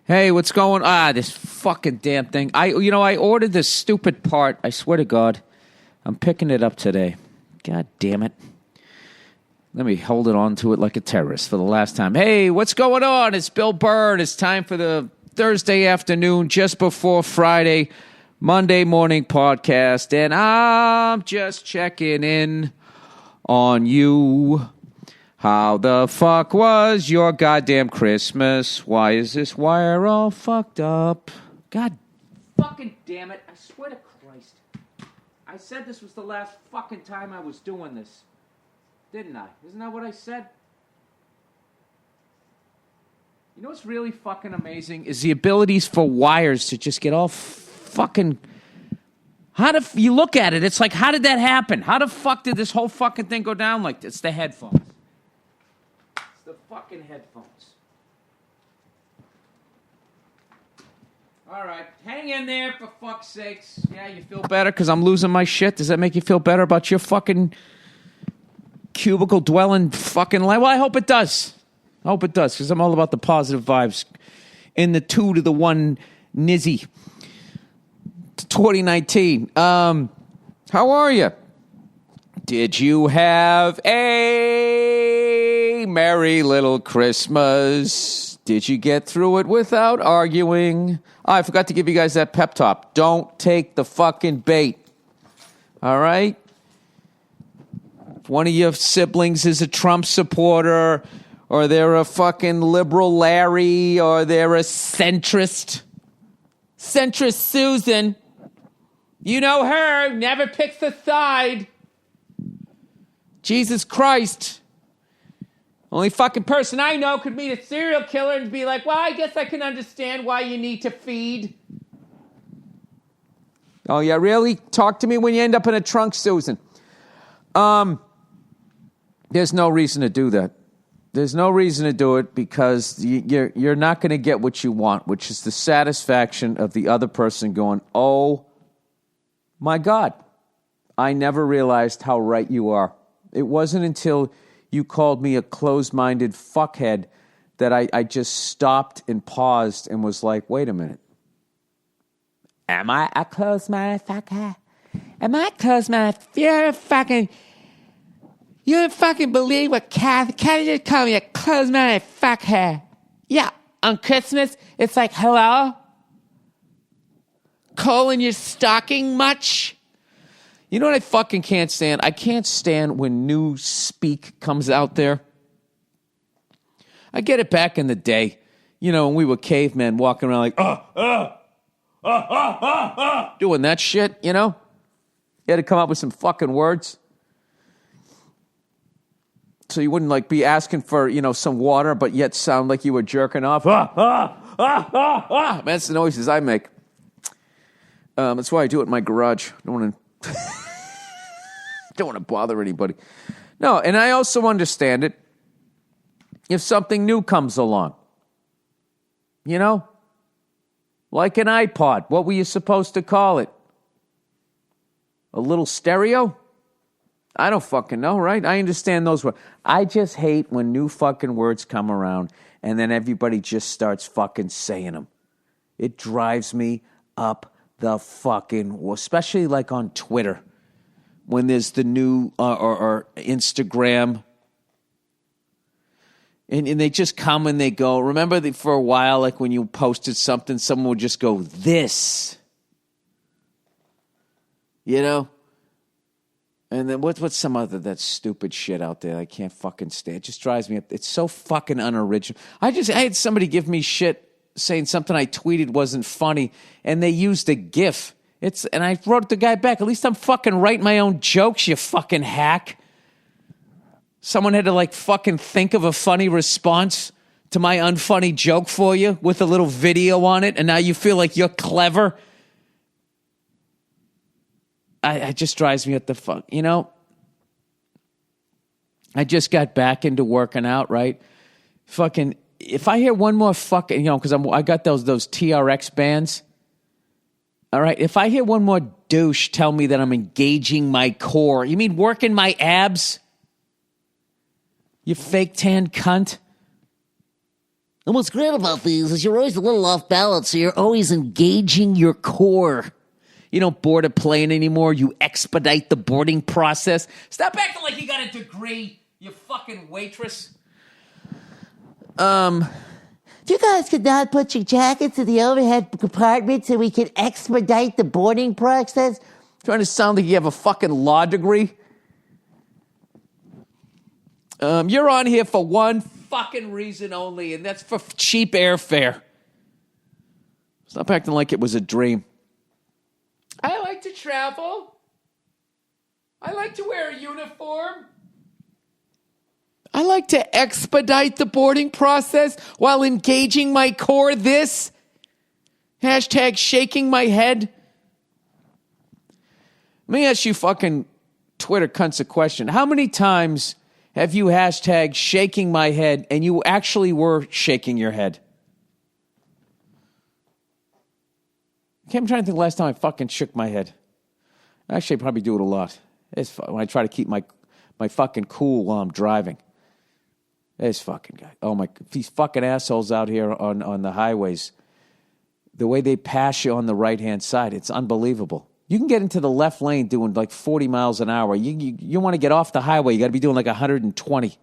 Hey, what's going on? This fucking damn thing. I ordered this stupid part. I swear to God. I'm picking it up today. God damn it. Let me hold it on to it like a terrorist for the last time. Hey, what's going on? It's Bill Burr, and it's time for the Thursday afternoon, just before Friday, Monday morning podcast, and I'm just checking in on you. How the fuck was your goddamn Christmas? Why is this wire all fucked up? God fucking damn it. I swear to Christ. I said this was the last fucking time I was doing this. Didn't I? Isn't that what I said? You know what's really fucking amazing is the abilities for wires to just get all fucking... you look at it, it's like, how did that happen? How the fuck did this whole fucking thing go down like this? It's the headphones. It's the fucking headphones. All right, hang in there for fuck's sakes. Yeah, you feel better because I'm losing my shit? Does that make you feel better about your fucking cubicle dwelling fucking life? Well, I hope it does. I hope it does because I'm all about the positive vibes. In the 2 to the 1 Nizzy. 2019. How are you? Did you have a merry little Christmas? Did you get through it without arguing? Oh, I forgot to give you guys that pep talk. Don't take the fucking bait. All right? If one of your siblings is a Trump supporter, or they're a fucking liberal Larry, or they're a centrist Susan, you know her, never picks a side. Jesus Christ. Only fucking person I know could meet a serial killer and be like, well, I guess I can understand why you need to feed. Oh, yeah, really? Talk to me when you end up in a trunk, Susan. There's no reason to do that. There's no reason to do it because you're not going to get what you want, which is the satisfaction of the other person going, oh, my God, I never realized how right you are. It wasn't until you called me a closed-minded fuckhead that I just stopped and paused and was like, wait a minute. Am I a closed-minded fuckhead? Am I closed-minded? You don't fucking believe what Kathy just called me a closed-minded fuckhead. Yeah, on Christmas, it's like, hello? Coal in your stocking much? You know what I fucking can't stand? I can't stand when new speak comes out there. I get it back in the day. You know, when we were cavemen walking around like, doing that shit, you know? You had to come up with some fucking words. So you wouldn't like be asking for, some water, but yet sound like you were jerking off. That's the noises I make. That's why I do it in my garage. Don't want to bother anybody. No, and I also understand it if something new comes along. Like an iPod. What were you supposed to call it? A little stereo? I don't fucking know, right? I understand those words. I just hate when new fucking words come around and then everybody just starts fucking saying them. It drives me up the fucking, especially like on Twitter when there's the new or Instagram and they just come and they go. Remember for a while, like when you posted something, someone would just go, this, And then what's some other that stupid shit out there I can't fucking stand? It just drives me up. It's so fucking unoriginal. I had somebody give me shit saying something I tweeted wasn't funny, and they used a GIF. And I wrote the guy back, at least I'm fucking writing my own jokes, you fucking hack. Someone had to like fucking think of a funny response to my unfunny joke for you with a little video on it, and now you feel like you're clever. It just drives me up the fuck. I just got back into working out, right? Fucking, if I hear one more fucking, because I got those TRX bands. All right, if I hear one more douche tell me that I'm engaging my core, you mean working my abs? You fake tan cunt. And what's great about these is you're always a little off balance, so you're always engaging your core. You don't board a plane anymore. You expedite the boarding process. Stop acting like you got a degree, you fucking waitress. You guys could not put your jackets in the overhead compartment so we can expedite the boarding process? Trying to sound like you have a fucking law degree. You're on here for one fucking reason only, and that's for cheap airfare. Stop acting like it was a dream. I like to travel. I like to wear a uniform. I like to expedite the boarding process while engaging my core. This hashtag shaking my head. Let me ask you fucking Twitter cunts a question. How many times have you hashtag shaking my head and you actually were shaking your head? Okay, I'm trying to think the last time I fucking shook my head. Actually, I probably do it a lot. It's when I try to keep my fucking cool while I'm driving. This fucking guy. Oh my, these fucking assholes out here on the highways. The way they pass you on the right-hand side, it's unbelievable. You can get into the left lane doing like 40 miles an hour. You want to get off the highway, you got to be doing like 120.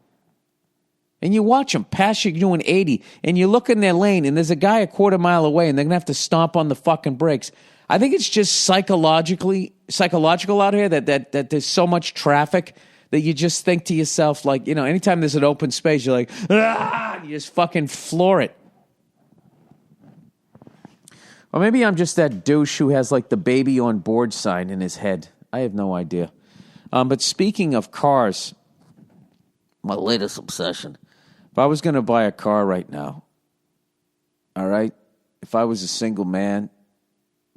And you watch them pass you doing 80, and you look in their lane, and there's a guy a quarter mile away, and they're going to have to stomp on the fucking brakes. I think it's just psychological out here that there's so much traffic that you just think to yourself, like, you know, anytime there's an open space, you're like, ah, and you just fucking floor it. Or maybe I'm just that douche who has like the baby on board sign in his head. I have no idea. But speaking of cars, my latest obsession. If I was going to buy a car right now, all right, if I was a single man,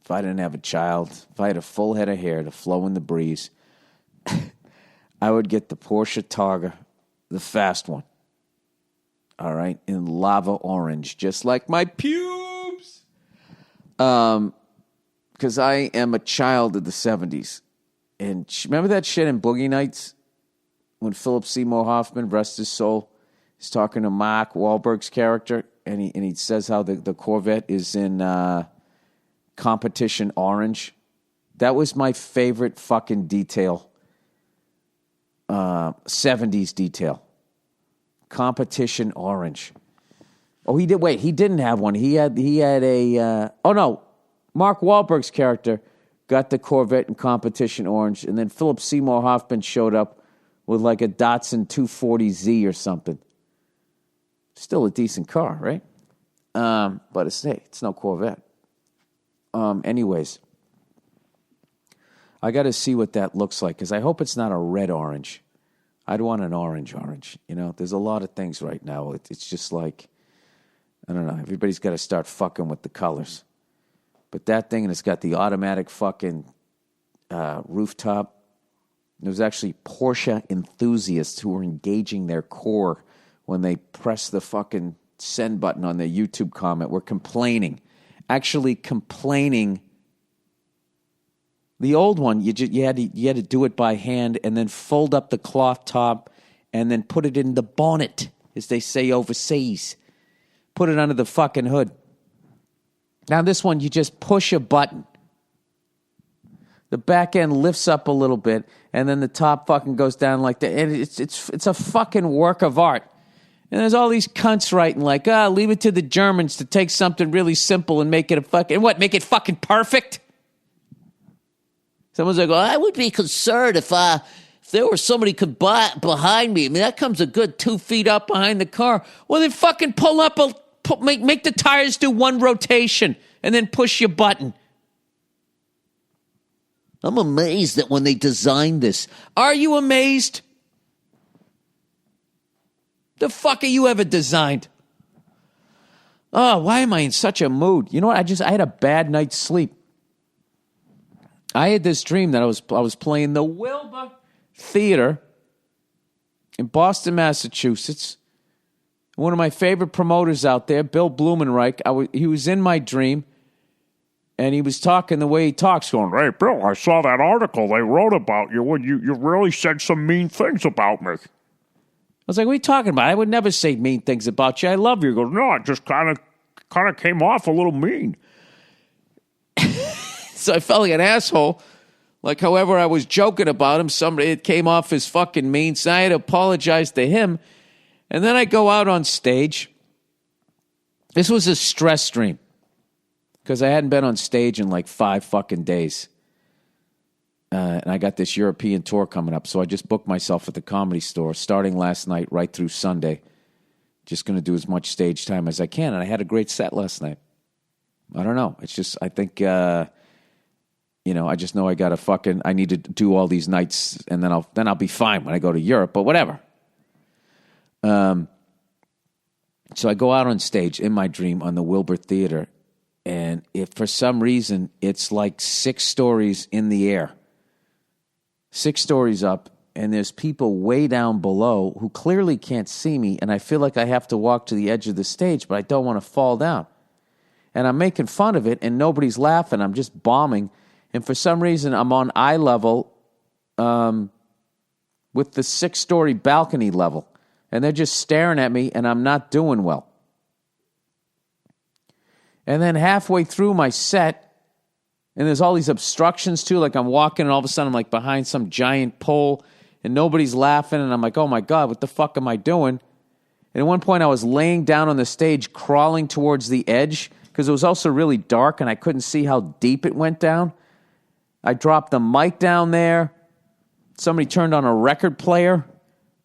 if I didn't have a child, if I had a full head of hair to flow in the breeze, I would get the Porsche Targa, the fast one, all right, in lava orange, just like my pubes. Because I am a child of the 70s. And remember that shit in Boogie Nights? When Philip Seymour Hoffman, rest his soul, is talking to Mark Wahlberg's character, and he says how the Corvette is in competition orange. That was my favorite fucking detail. 70s detail. Competition orange. Oh, he did. Wait, he didn't have one. He had a. Oh no, Mark Wahlberg's character got the Corvette in competition orange, and then Philip Seymour Hoffman showed up with like a Datsun 240Z or something. Still a decent car, right? But it's no Corvette. Anyways, I got to see what that looks like, because I hope it's not a red orange. I'd want an orange. You know, there's a lot of things right now. It's just like, I don't know. Everybody's got to start fucking with the colors. But that thing, and it's got the automatic fucking rooftop. There was actually Porsche enthusiasts who were engaging their core when they pressed the fucking send button on their YouTube comment. Were complaining. Actually complaining. The old one, you had to do it by hand and then fold up the cloth top and then put it in the bonnet, as they say overseas. Put it under the fucking hood. Now this one, you just push a button. The back end lifts up a little bit, and then the top fucking goes down like that. And it's a fucking work of art. And there's all these cunts writing like, leave it to the Germans to take something really simple and make it a fucking, what, make it fucking perfect? Someone's like, well, I would be concerned if there was somebody could buy behind me. I mean, that comes a good 2 feet up behind the car. Well, then fucking pull up, make the tires do one rotation, and then push your button. I'm amazed that when they designed this. Are you amazed? The fuck are you ever designed? Oh, why am I in such a mood? You know what? I had a bad night's sleep. I had this dream that I was playing the Wilbur Theater in Boston, Massachusetts. One of my favorite promoters out there, Bill Blumenreich, he was in my dream. And he was talking the way he talks, going, hey, Bill, I saw that article they wrote about you, and you really said some mean things about me. was like, what are you talking about? I would never say mean things about you. I love you. He goes, no, it just kind of came off a little mean. So I felt like an asshole. Like, however, I was joking about him, it came off as fucking mean, so I had to apologize to him. And then I go out on stage. This was a stress stream because I hadn't been on stage in like 5 fucking days. And I got this European tour coming up, so I just booked myself at the Comedy Store starting last night right through Sunday. Just going to do as much stage time as I can, and I had a great set last night. I don't know. It's just, I think, I just know I need to do all these nights, and then I'll be fine when I go to Europe, but whatever. So I go out on stage in my dream on the Wilbur Theater, and if for some reason it's like 6 stories in the air, 6 stories up, and there's people way down below who clearly can't see me, and I feel like I have to walk to the edge of the stage, but I don't want to fall down. And I'm making fun of it, and nobody's laughing. I'm just bombing. And for some reason, I'm on eye level with the 6-story balcony level. And they're just staring at me, and I'm not doing well. And then halfway through my set, and there's all these obstructions too, like I'm walking, and all of a sudden I'm like behind some giant pole, and nobody's laughing, and I'm like, oh my God, what the fuck am I doing? And at one point I was laying down on the stage, crawling towards the edge, because it was also really dark, and I couldn't see how deep it went down. I dropped the mic down there. Somebody turned on a record player,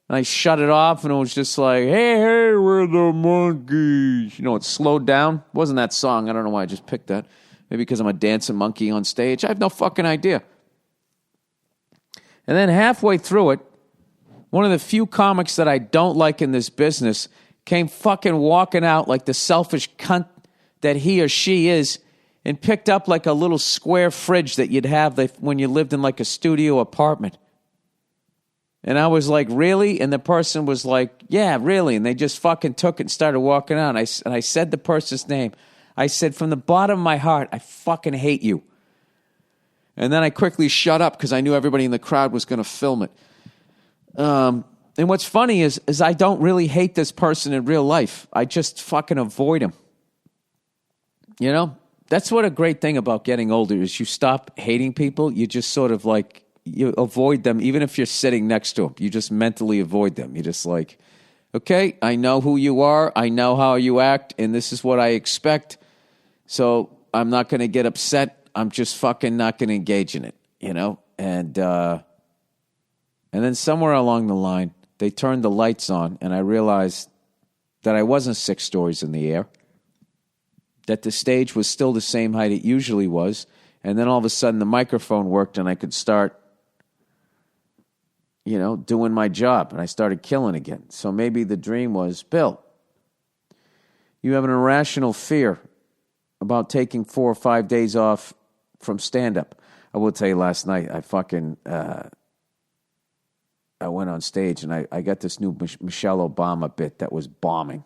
and I shut it off, and it was just like, hey, we're the monkeys. You know, it slowed down. It wasn't that song. I don't know why I just picked that. Maybe because I'm a dancing monkey on stage. I have no fucking idea. And then halfway through it, one of the few comics that I don't like in this business came fucking walking out like the selfish cunt that he or she is, and picked up like a little square fridge that you'd have when you lived in like a studio apartment. And I was like, really? And the person was like, yeah, really. And they just fucking took it and started walking out. And I said the person's name. I said, from the bottom of my heart, I fucking hate you. And then I quickly shut up because I knew everybody in the crowd was going to film it. And what's funny is I don't really hate this person in real life. I just fucking avoid him. You know? That's what a great thing about getting older is you stop hating people. You just sort of like, you avoid them, even if you're sitting next to them. You just mentally avoid them. You're just like, okay, I know who you are. I know how you act, and this is what I expect. So I'm not going to get upset. I'm just fucking not going to engage in it, you know? And then somewhere along the line, they turned the lights on, and I realized that I wasn't 6 stories in the air, that the stage was still the same height it usually was, and then all of a sudden the microphone worked, and I could start, you know, doing my job, and I started killing again. So maybe the dream was, Bill, you have an irrational fear about taking 4 or 5 days off from stand-up. I will tell you, last night, I fucking, I went on stage, and I got this new Michelle Obama bit that was bombing,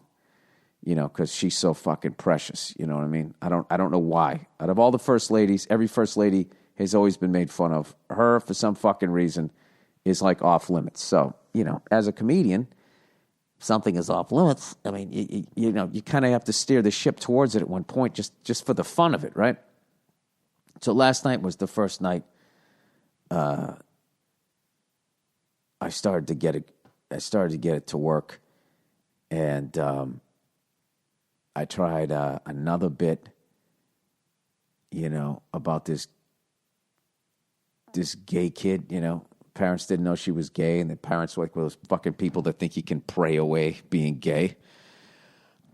you know, because she's so fucking precious, you know what I mean? I don't know why. Out of all the first ladies, every first lady has always been made fun of. Her, for some fucking reason, is like off limits. So, you know, as a comedian, something is off limits. I mean, you know, you kind of have to steer the ship towards it at one point, just for the fun of it, right? So last night was the first night I started to get it to work, and I tried another bit, you know, about this gay kid, you know. Parents didn't know she was gay, and the parents were like those fucking people that think you can pray away being gay.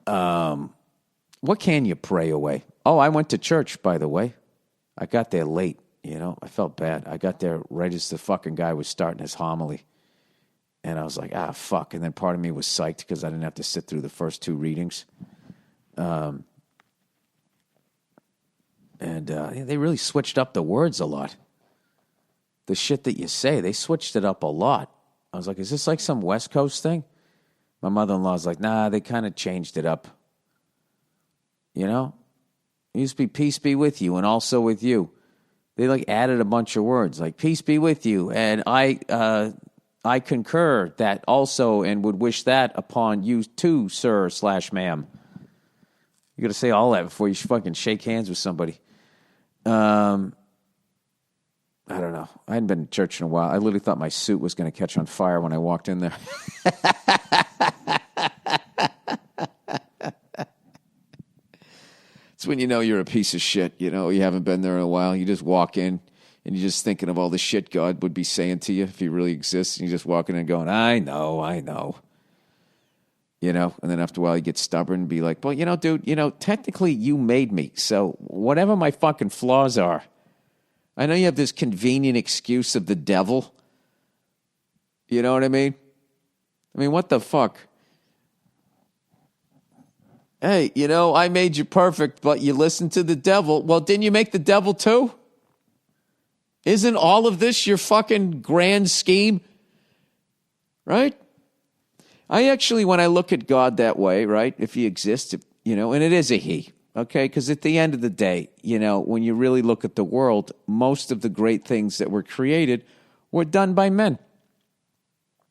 What can you pray away? Oh, I went to church, by the way. I got there late, you know. I felt bad. I got there right as the fucking guy was starting his homily. And I was like, fuck. And then part of me was psyched because I didn't have to sit through the first 2 readings. And they really switched up the words a lot. The shit that you say, they switched it up a lot. I was like, is this like some West Coast thing? My mother-in-law's like, nah, they kind of changed it up. You know? It used to be peace be with you and also with you. They like added a bunch of words like peace be with you and I I concur that also and would wish that upon you too, sir/ma'am. You got to say all that before you fucking shake hands with somebody. I don't know. I hadn't been to church in a while. I literally thought my suit was going to catch on fire when I walked in there. It's when you know you're a piece of shit. You know, you haven't been there in a while. You just walk in and you're just thinking of all the shit God would be saying to you if he really exists. And you just walk in and going, I know. You know, and then after a while you get stubborn and be like, well, you know, dude, you know, technically you made me. So whatever my fucking flaws are, I know you have this convenient excuse of the devil. You know what I mean? I mean, what the fuck? Hey, you know, I made you perfect, but you listened to the devil. Well, didn't you make the devil too? Isn't all of this your fucking grand scheme? Right? I actually, when I look at God that way, right, if he exists, you know, and it is a he, okay? Because at the end of the day, you know, when you really look at the world, most of the great things that were created were done by men.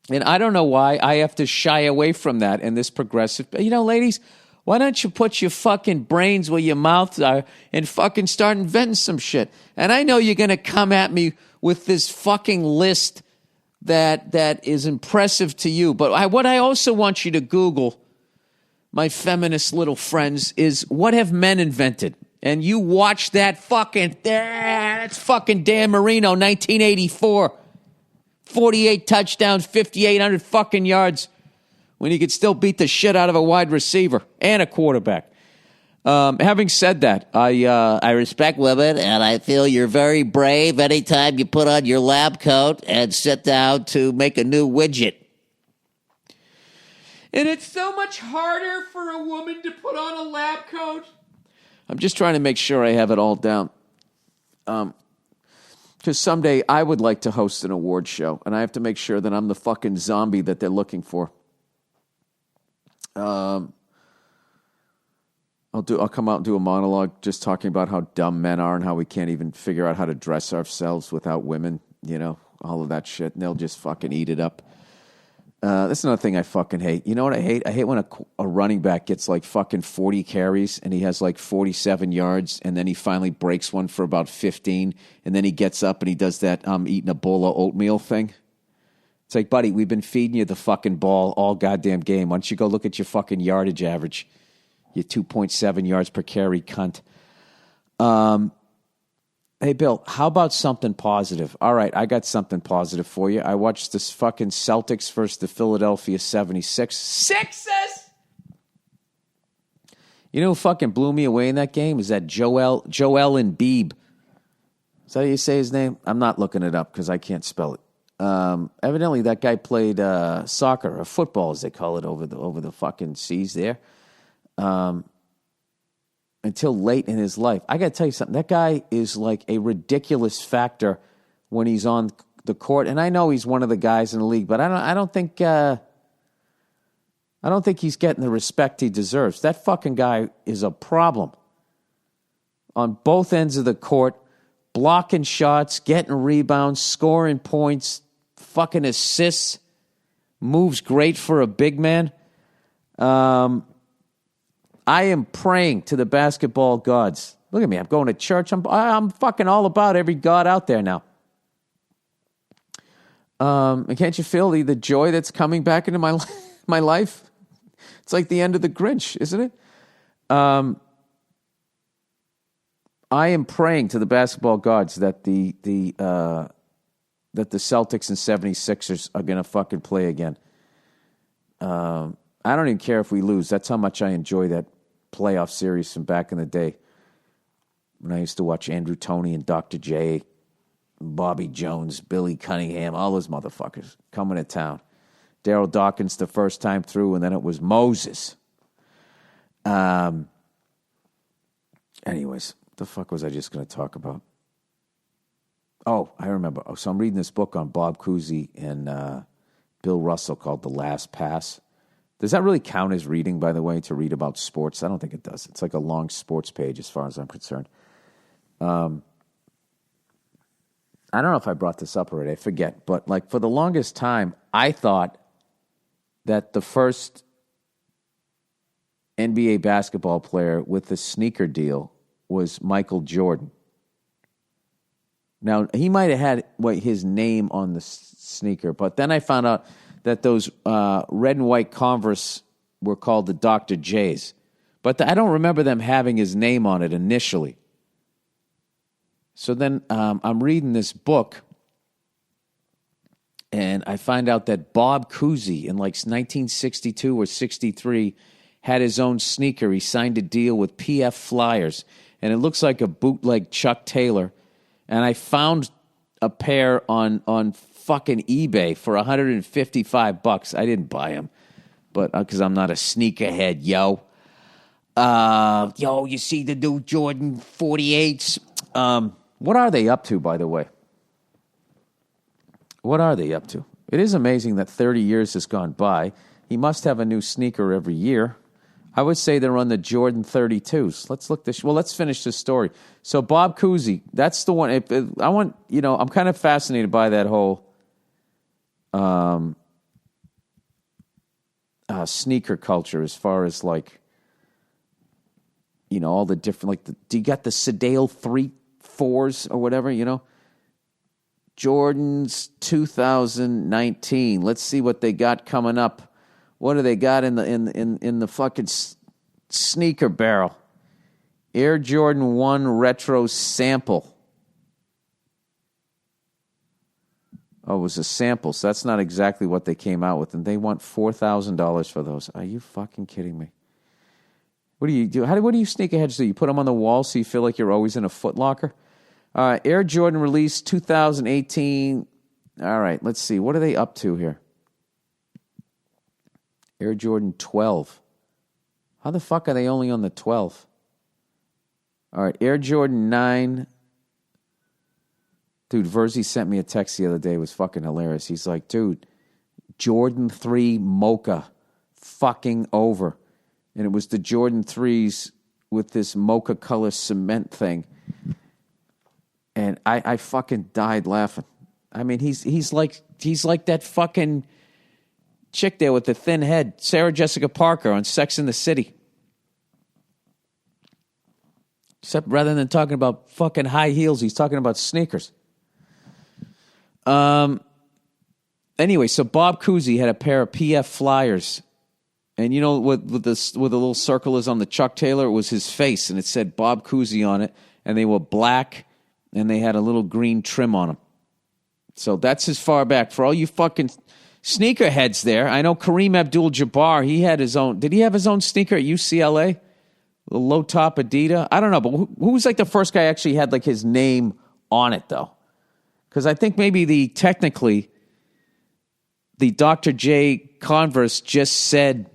And I don't know why I have to shy away from that in this progressive, you know, ladies, why don't you put your fucking brains where your mouths are and fucking start inventing some shit? And I know you're going to come at me with this fucking list that is impressive to you. But what I also want you to Google, my feminist little friends, is what have men invented? And you watch that fucking, that's fucking Dan Marino, 1984. 48 touchdowns, 5,800 fucking yards, when he could still beat the shit out of a wide receiver and a quarterback. Having said that, I respect women, and I feel you're very brave anytime you put on your lab coat and sit down to make a new widget. And it's so much harder for a woman to put on a lab coat. I'm just trying to make sure I have it all down. Because someday I would like to host an award show, and I have to make sure that I'm the fucking zombie that they're looking for. I'll come out and do a monologue just talking about how dumb men are and how we can't even figure out how to dress ourselves without women, you know, all of that shit, and they'll just fucking eat it up. That's another thing I fucking hate. You know what I hate? I hate when a running back gets like fucking 40 carries and he has like 47 yards, and then he finally breaks one for about 15, and then he gets up and he does that eating a bowl of oatmeal thing. It's like, buddy, we've been feeding you the fucking ball all goddamn game. Why don't you go look at your fucking yardage average? You 2.7 yards per carry, cunt. Hey, Bill, how about something positive? All right, I got something positive for you. I watched this fucking Celtics versus the Philadelphia 76. Sixes! You know who fucking blew me away in that game? Is that Joel Embiid. Is that how you say his name? I'm not looking it up because I can't spell it. Evidently, that guy played soccer, or football, as they call it, over the fucking seas there. Until late in his life. I got to tell you something. That guy is like a ridiculous factor when he's on the court. And I know he's one of the guys in the league, but I don't think he's getting the respect he deserves. That fucking guy is a problem on both ends of the court, blocking shots, getting rebounds, scoring points, fucking assists, moves great for a big man. I am praying to the basketball gods. Look at me. I'm going to church. I'm fucking all about every god out there now. And can't you feel the joy that's coming back into my life? It's like the end of the Grinch, isn't it? I am praying to the basketball gods that the Celtics and 76ers are going to fucking play again. I don't even care if we lose. That's how much I enjoy that playoff series from back in the day when I used to watch Andrew Toney and Dr. J, Bobby Jones, Billy Cunningham, all those motherfuckers coming to town. Daryl Dawkins the first time through, and then it was Moses. Anyways, what the fuck was I just going to talk about? Oh, I remember. So I'm reading this book on Bob Cousy and Bill Russell called The Last Pass. Does that really count as reading, by the way, to read about sports? I don't think it does. It's like a long sports page as far as I'm concerned. I don't know if I brought this up already. I forget. But like for the longest time, I thought that the first NBA basketball player with the sneaker deal was Michael Jordan. Now, he might have had his name on the sneaker, but then I found out that those red and white Converse were called the Dr. J's. But I don't remember them having his name on it initially. So then I'm reading this book, and I find out that Bob Cousy in like 1962 or 63 had his own sneaker. He signed a deal with PF Flyers, and it looks like a bootleg Chuck Taylor. And I found a pair on fucking eBay for $155. I didn't buy them, but because I'm not a sneakerhead, yo. You see the new Jordan 48s? What are they up to, by the way? What are they up to? It is amazing that 30 years has gone by. He must have a new sneaker every year. I would say they're on the Jordan 32s. Let's finish this story. So Bob Cousy, that's the one. I'm kind of fascinated by that whole sneaker culture as far as like, all the different, do you got the Sedale 3-4s or whatever, Jordan's 2019. Let's see what they got coming up. What do they got in the fucking sneaker barrel? Air Jordan 1 Retro Sample. Oh, it was a sample, so that's not exactly what they came out with, and they want $4,000 for those. Are you fucking kidding me? What do you do? What do you sneakerheads do? You put them on the wall so you feel like you're always in a Foot Locker? Air Jordan release 2018. All right, let's see. What are they up to here? Air Jordan 12. How the fuck are they only on the 12? All right, Air Jordan 9. Dude, Verzi sent me a text the other day. It was fucking hilarious. He's like, dude, Jordan 3 Mocha. Fucking over. And it was the Jordan 3s with this mocha color cement thing. And I fucking died laughing. I mean, he's like that fucking chick there with the thin head, Sarah Jessica Parker on Sex and the City. Except rather than talking about fucking high heels, he's talking about sneakers. Anyway, so Bob Cousy had a pair of PF Flyers. And you know what the little circle is on the Chuck Taylor? It was his face, and it said Bob Cousy on it. And they were black, and they had a little green trim on them. So that's as far back. For all you fucking sneakerheads there, I know Kareem Abdul-Jabbar, he had his own. Did he have his own sneaker at UCLA? The low-top Adidas? I don't know, but who was like the first guy actually had like his name on it, though? Because I think maybe technically the Dr. J Converse just said,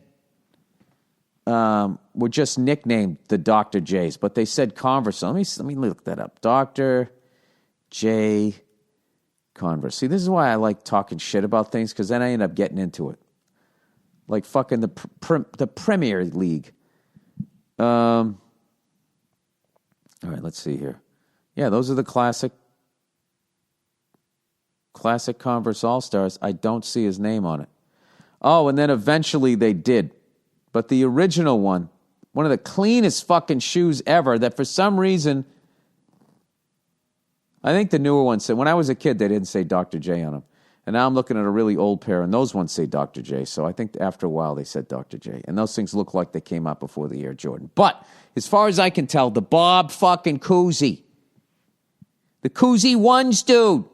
were just nicknamed the Dr. J's, but they said Converse. So let me look that up. Dr. J Converse. See, this is why I like talking shit about things, because then I end up getting into it. Like fucking the Premier League. All right, let's see here. Yeah, those are the classic Converse All-Stars. I don't see his name on it. Oh, and then eventually they did. But the original one of the cleanest fucking shoes ever, that for some reason, I think the newer ones said, when I was a kid, they didn't say Dr. J on them. And now I'm looking at a really old pair, and those ones say Dr. J. So I think after a while they said Dr. J. And those things look like they came out before the Air Jordan. But as far as I can tell, the Bob fucking Cousy, the Cousy ones, dude.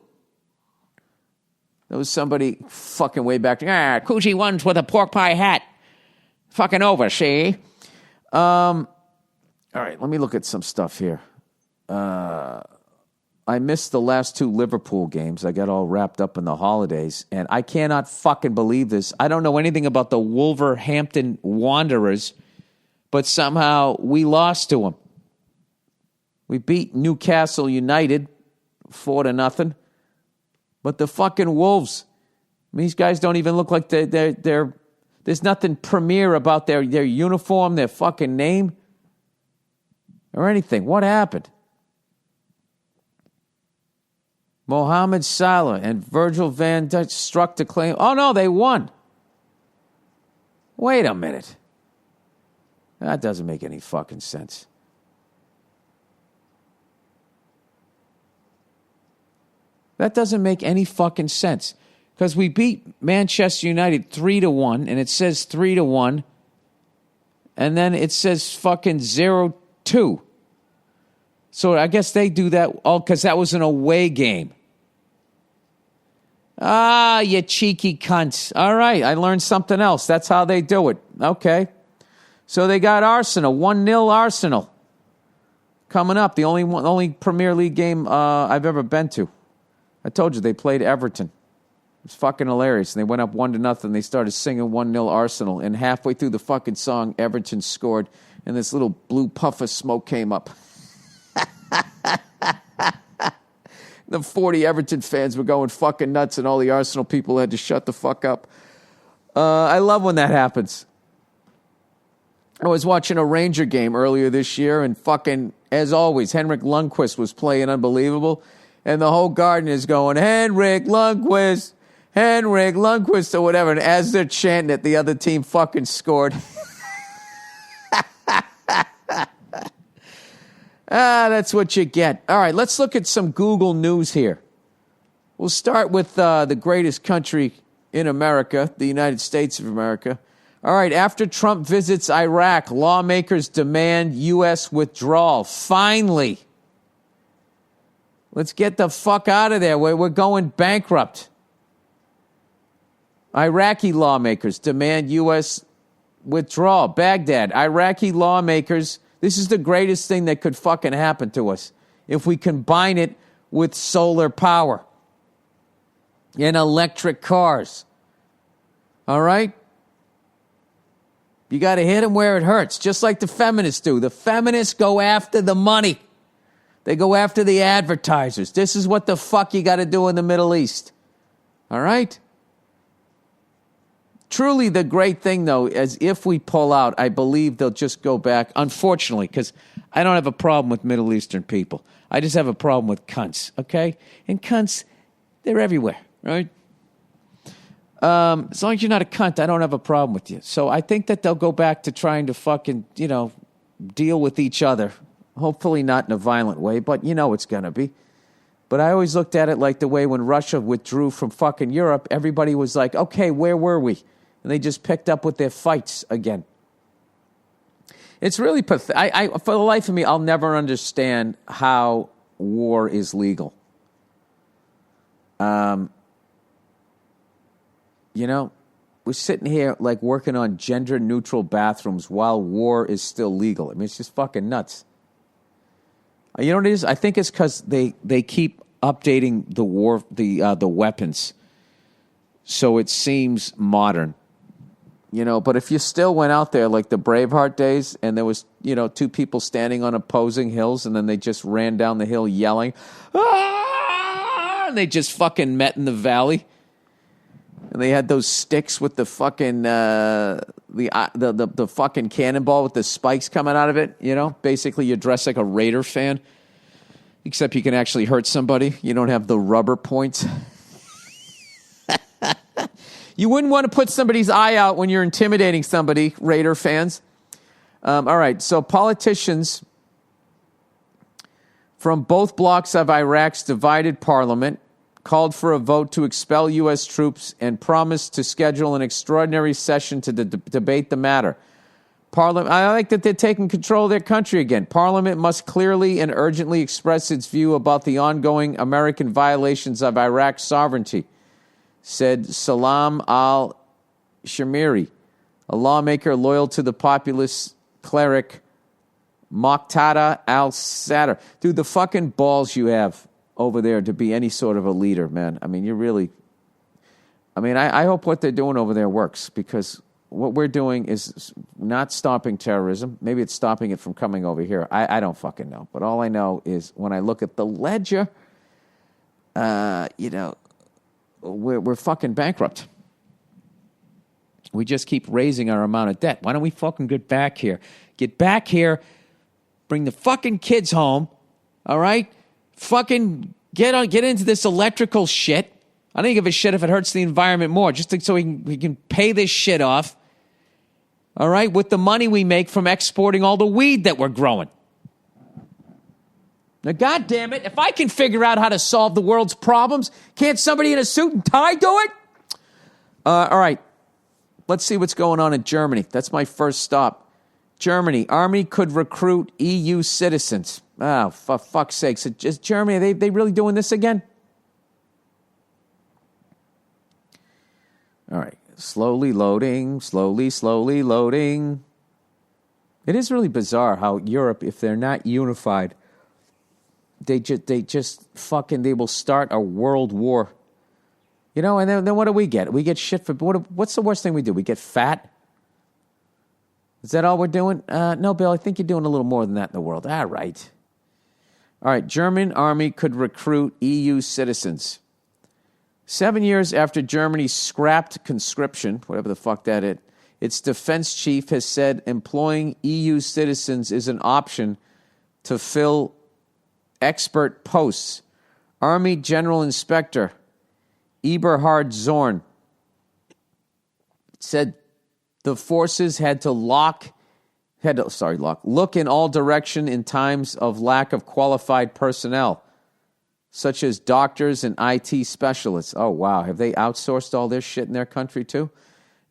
There was somebody fucking way back. Cousy ones with a pork pie hat. Fucking over, see? All right, let me look at some stuff here. I missed the last two Liverpool games. I got all wrapped up in the holidays, and I cannot fucking believe this. I don't know anything about the Wolverhampton Wanderers, but somehow we lost to them. We beat Newcastle United 4-0, but the fucking Wolves, these guys don't even look like they're there's nothing premier about their uniform, their fucking name, or anything. What happened? Mohamed Salah and Virgil van Dijk struck to claim. Oh, no, they won. Wait a minute. That doesn't make any fucking sense. That doesn't make any fucking sense. Because we beat Manchester United 3-1, and it says 3-1, and then it says fucking 0-2. So I guess they do that all because that was an away game. Ah, you cheeky cunts. All right, I learned something else. That's how they do it. Okay. So they got Arsenal, 1-0 Arsenal. Coming up, the only Premier League game I've ever been to. I told you, they played Everton. It was fucking hilarious. And they went up 1-0. They started singing 1-0 Arsenal. And halfway through the fucking song, Everton scored. And this little blue puff of smoke came up. The 40 Everton fans were going fucking nuts, and all the Arsenal people had to shut the fuck up. I love when that happens. I was watching a Ranger game earlier this year, and fucking, as always, Henrik Lundqvist was playing unbelievable, and the whole garden is going, Henrik Lundqvist, or whatever, and as they're chanting it, the other team fucking scored. That's what you get. All right, let's look at some Google News here. We'll start with the greatest country in America, the United States of America. All right, after Trump visits Iraq, lawmakers demand U.S. withdrawal. Finally. Let's get the fuck out of there. We're going bankrupt. Iraqi lawmakers demand U.S. withdrawal. Baghdad, Iraqi lawmakers. This is the greatest thing that could fucking happen to us if we combine it with solar power and electric cars. All right? You got to hit them where it hurts, just like the feminists do. The feminists go after the money. They go after the advertisers. This is what the fuck you got to do in the Middle East. All right? Truly, the great thing, though, is if we pull out, I believe they'll just go back, unfortunately, because I don't have a problem with Middle Eastern people. I just have a problem with cunts, okay? And cunts, they're everywhere, right? As long as you're not a cunt, I don't have a problem with you. So I think that they'll go back to trying to fucking, deal with each other. Hopefully not in a violent way, but it's going to be. But I always looked at it like the way when Russia withdrew from fucking Europe, everybody was like, okay, where were we? And they just picked up with their fights again. It's really pathetic. For the life of me, I'll never understand how war is legal. We're sitting here like working on gender-neutral bathrooms while war is still legal. I mean, it's just fucking nuts. You know what it is? I think it's because they keep updating the weapons, so it seems modern. But if you still went out there like the Braveheart days and there was, two people standing on opposing hills and then they just ran down the hill yelling, ah! And they just fucking met in the valley. And they had those sticks with the fucking, the fucking cannonball with the spikes coming out of it, Basically, you're dressed like a Raider fan, except you can actually hurt somebody. You don't have the rubber points. You wouldn't want to put somebody's eye out when you're intimidating somebody, Raider fans. All right, so politicians from both blocks of Iraq's divided parliament called for a vote to expel U.S. troops and promised to schedule an extraordinary session to debate the matter. I like that they're taking control of their country again. Parliament must clearly and urgently express its view about the ongoing American violations of Iraq's sovereignty, said Salam al-Shamiri, a lawmaker loyal to the populist cleric Muqtada al-Sadr. Dude, the fucking balls you have over there to be any sort of a leader, man. I mean, you're really... I hope what they're doing over there works, because what we're doing is not stopping terrorism. Maybe it's stopping it from coming over here. I don't fucking know. But all I know is when I look at the ledger, we're fucking bankrupt. We just keep raising our amount of debt. Why don't we fucking get back here? Get back here, bring the fucking kids home, all right? Fucking Get into this electrical shit. I don't give a shit if it hurts the environment more, just so we can pay this shit off. All right, with the money we make from exporting all the weed that we're growing. Now, God damn it, if I can figure out how to solve the world's problems, can't somebody in a suit and tie do it? All right, let's see what's going on in Germany. That's my first stop. Germany, Army could recruit EU citizens. Oh, for fuck's sake. So just Germany, are they really doing this again? All right, slowly loading. It is really bizarre how Europe, if they're not unified, they will start a world war. You know, and then what do we get? We get shit for, what's the worst thing we do? We get fat? Is that all we're doing? No, Bill, I think you're doing a little more than that in the world. All right. German army could recruit EU citizens. 7 years after Germany scrapped conscription, whatever the fuck that is, its defense chief has said employing EU citizens is an option to fill expert posts. Army General Inspector Eberhard Zorn said the forces had to look in all direction in times of lack of qualified personnel, such as doctors and IT specialists. Oh, wow. Have they outsourced all this shit in their country, too?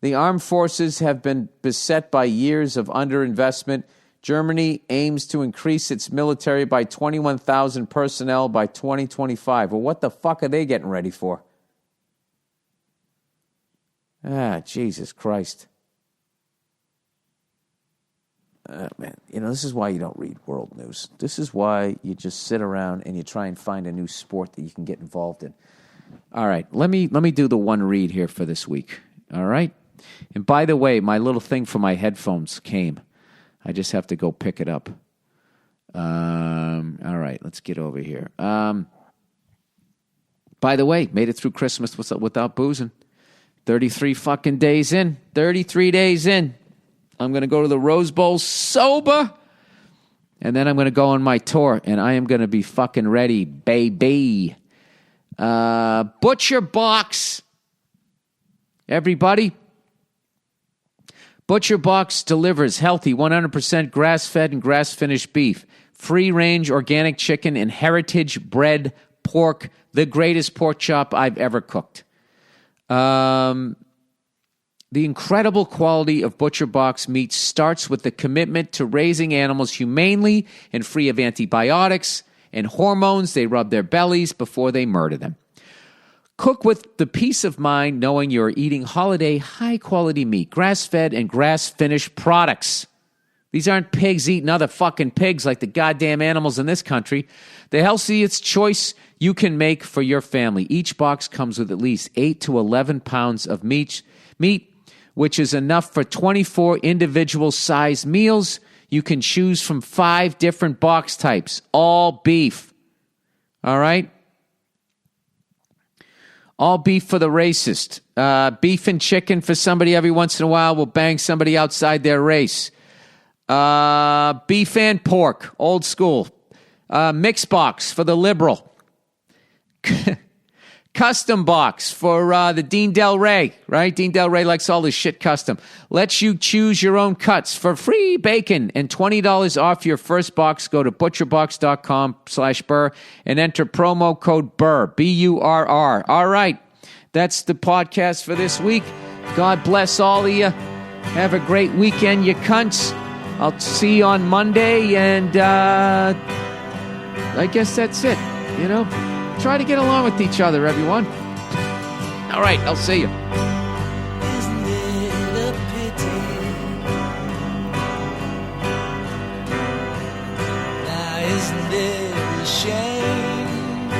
The armed forces have been beset by years of underinvestment. Germany aims to increase its military by 21,000 personnel by 2025. Well, what the fuck are they getting ready for? Jesus Christ. Man, this is why you don't read world news. This is why you just sit around and you try and find a new sport that you can get involved in. All right, let me do the one read here for this week. All right? And by the way, my little thing for my headphones came. I just have to go pick it up. All right, let's get over here. By the way, made it through Christmas without boozing. 33 fucking days in. 33 days in. I'm going to go to the Rose Bowl sober, and then I'm going to go on my tour, and I am going to be fucking ready, baby. Butcher Box. Everybody. Butcher Box delivers healthy, 100% grass-fed and grass-finished beef, free-range organic chicken, and heritage-bred pork, the greatest pork chop I've ever cooked. The incredible quality of Butcher Box meat starts with the commitment to raising animals humanely and free of antibiotics and hormones. They rub their bellies before they murder them. Cook with the peace of mind knowing you're eating holiday high-quality meat, grass-fed and grass-finished products. These aren't pigs eating other fucking pigs like the goddamn animals in this country. The healthiest choice you can make for your family. Each box comes with at least 8 to 11 pounds of meat, which is enough for 24 individual-sized meals. You can choose from 5 different box types, all beef. All right? All beef for the racist. Beef and chicken for somebody every once in a while will bang somebody outside their race. Beef and pork, old school. Mix box for the liberal. Custom box for the Dean Del Rey, right? Dean Del Rey likes all this shit custom. Lets you choose your own cuts for free bacon and $20 off your first box. Go to butcherbox.com/Burr and enter promo code Burr, B-U-R-R. All right, that's the podcast for this week. God bless all of you. Have a great weekend, you cunts. I'll see you on Monday, and I guess that's it, Try to get along with each other, everyone. All right, I'll see you. Isn't it a pity? Now, isn't it a shame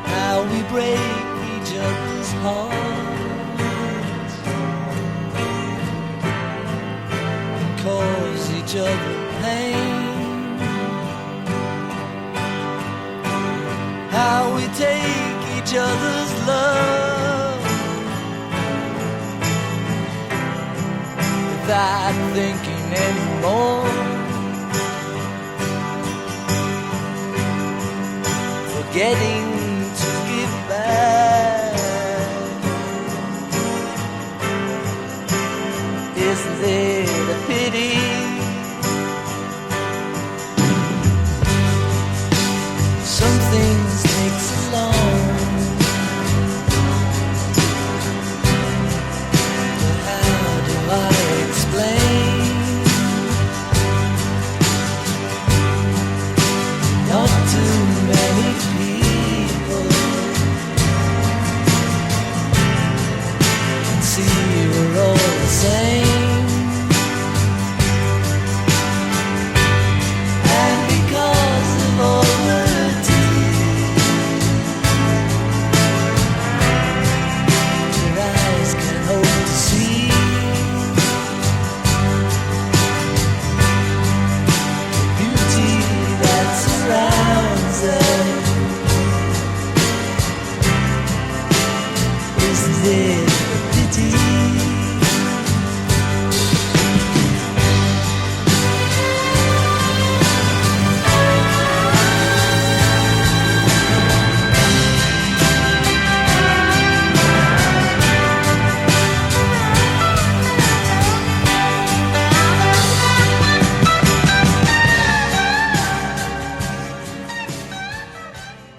how we break each other's hearts and cause each other pain? How we take each other's love without thinking anymore. forgetting to give back. Isn't it a pity? Some things take so long, but how do I explain? Not too many people can see we're all the same. And because of all the tears your eyes can hope to see, the beauty that surrounds us, isn't it a pity?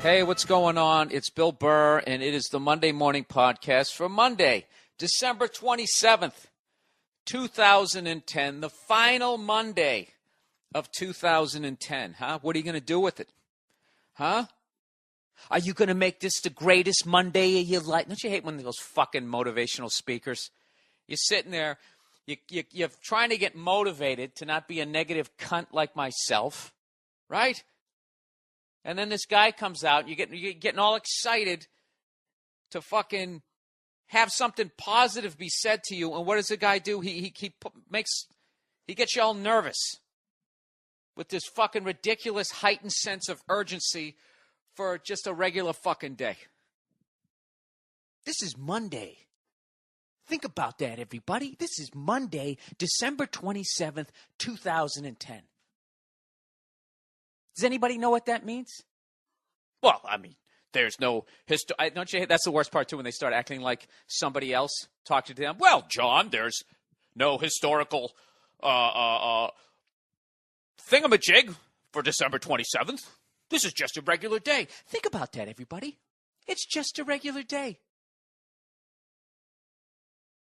Hey, what's going on? It's Bill Burr, and it is the Monday Morning Podcast for Monday, December 27th, 2010, the final Monday of 2010. Huh? What are you going to do with it? Huh? Are you going to make this the greatest Monday of your life? Don't you hate one of those fucking motivational speakers? You're sitting there, you're trying to get motivated to not be a negative cunt like myself, right? And then this guy comes out, you're getting all excited to fucking have something positive be said to you. And what does the guy do? He gets you all nervous with this fucking ridiculous heightened sense of urgency for just a regular fucking day. This is Monday. Think about that, everybody. This is Monday, December 27th, 2010. Does anybody know what that means? Well, I mean, there's no don't you hate that's the worst part too when they start acting like somebody else talking to them. Well, John, there's no historical thingamajig for December 27th. This is just a regular day. Think about that, everybody. It's just a regular day.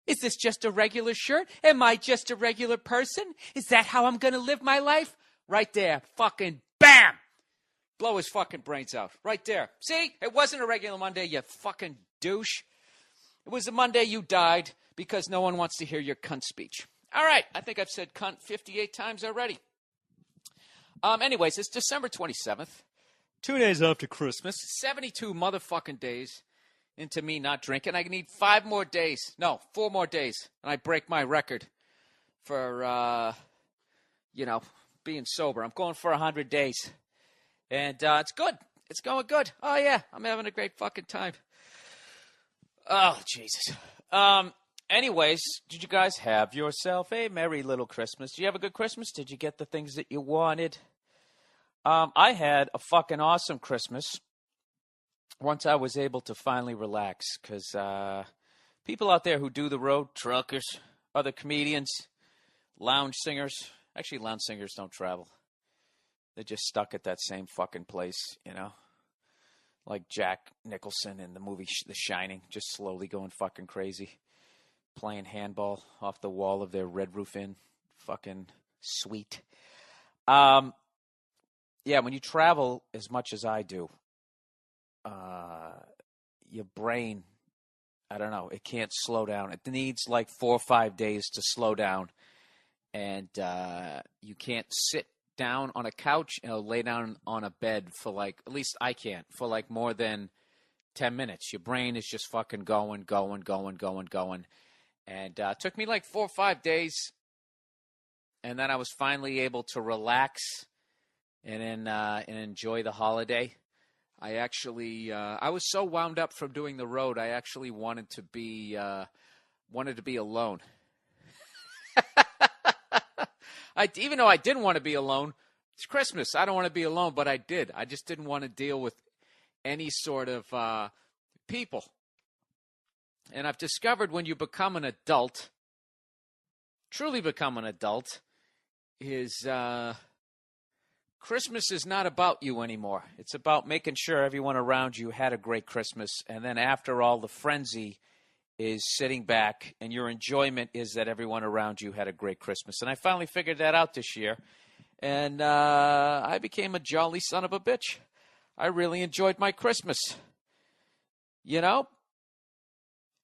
Is this just a regular shirt? Am I just a regular person? Is that how I'm going to live my life? Right there. Fucking bam! Blow his fucking brains out. Right there. See? It wasn't a regular Monday, you fucking douche. It was the Monday you died because no one wants to hear your cunt speech. All right. I think I've said cunt 58 times already. Anyways, it's December 27th. 2 days after Christmas. 72 motherfucking days into me not drinking. I need 4 more days. And I break my record for, being sober. I'm going for 100 days. And it's good. It's going good. Oh, yeah. I'm having a great fucking time. Oh, Jesus. Anyways, did you guys have yourself a merry little Christmas? Did you have a good Christmas? Did you get the things that you wanted? I had a fucking awesome Christmas once I was able to finally relax. Because people out there who do the road, truckers, other comedians, lounge singers. Actually, lounge singers don't travel. They're just stuck at that same fucking place, you know? Like Jack Nicholson in the movie The Shining, just slowly going fucking crazy. Playing handball off the wall of their Red Roof Inn. Fucking sweet. Yeah, when you travel as much as I do, your brain, I don't know, it can't slow down. It needs like 4 or 5 days to slow down. And you can't sit down on a couch and lay down on a bed for like, at least I can't, for like more than 10 minutes. Your brain is just fucking going. And it took me like 4 or 5 days. And then I was finally able to relax and enjoy the holiday. I actually, I was so wound up from doing the road, I actually wanted to be alone. Even though I didn't want to be alone, it's Christmas. I don't want to be alone, but I did. I just didn't want to deal with any sort of people. And I've discovered when you become an adult, truly become an adult, is Christmas is not about you anymore. It's about making sure everyone around you had a great Christmas. And then after all, the frenzy is sitting back, and your enjoyment is that everyone around you had a great Christmas. And I finally figured that out this year. And I became a jolly son of a bitch. I really enjoyed my Christmas. You know?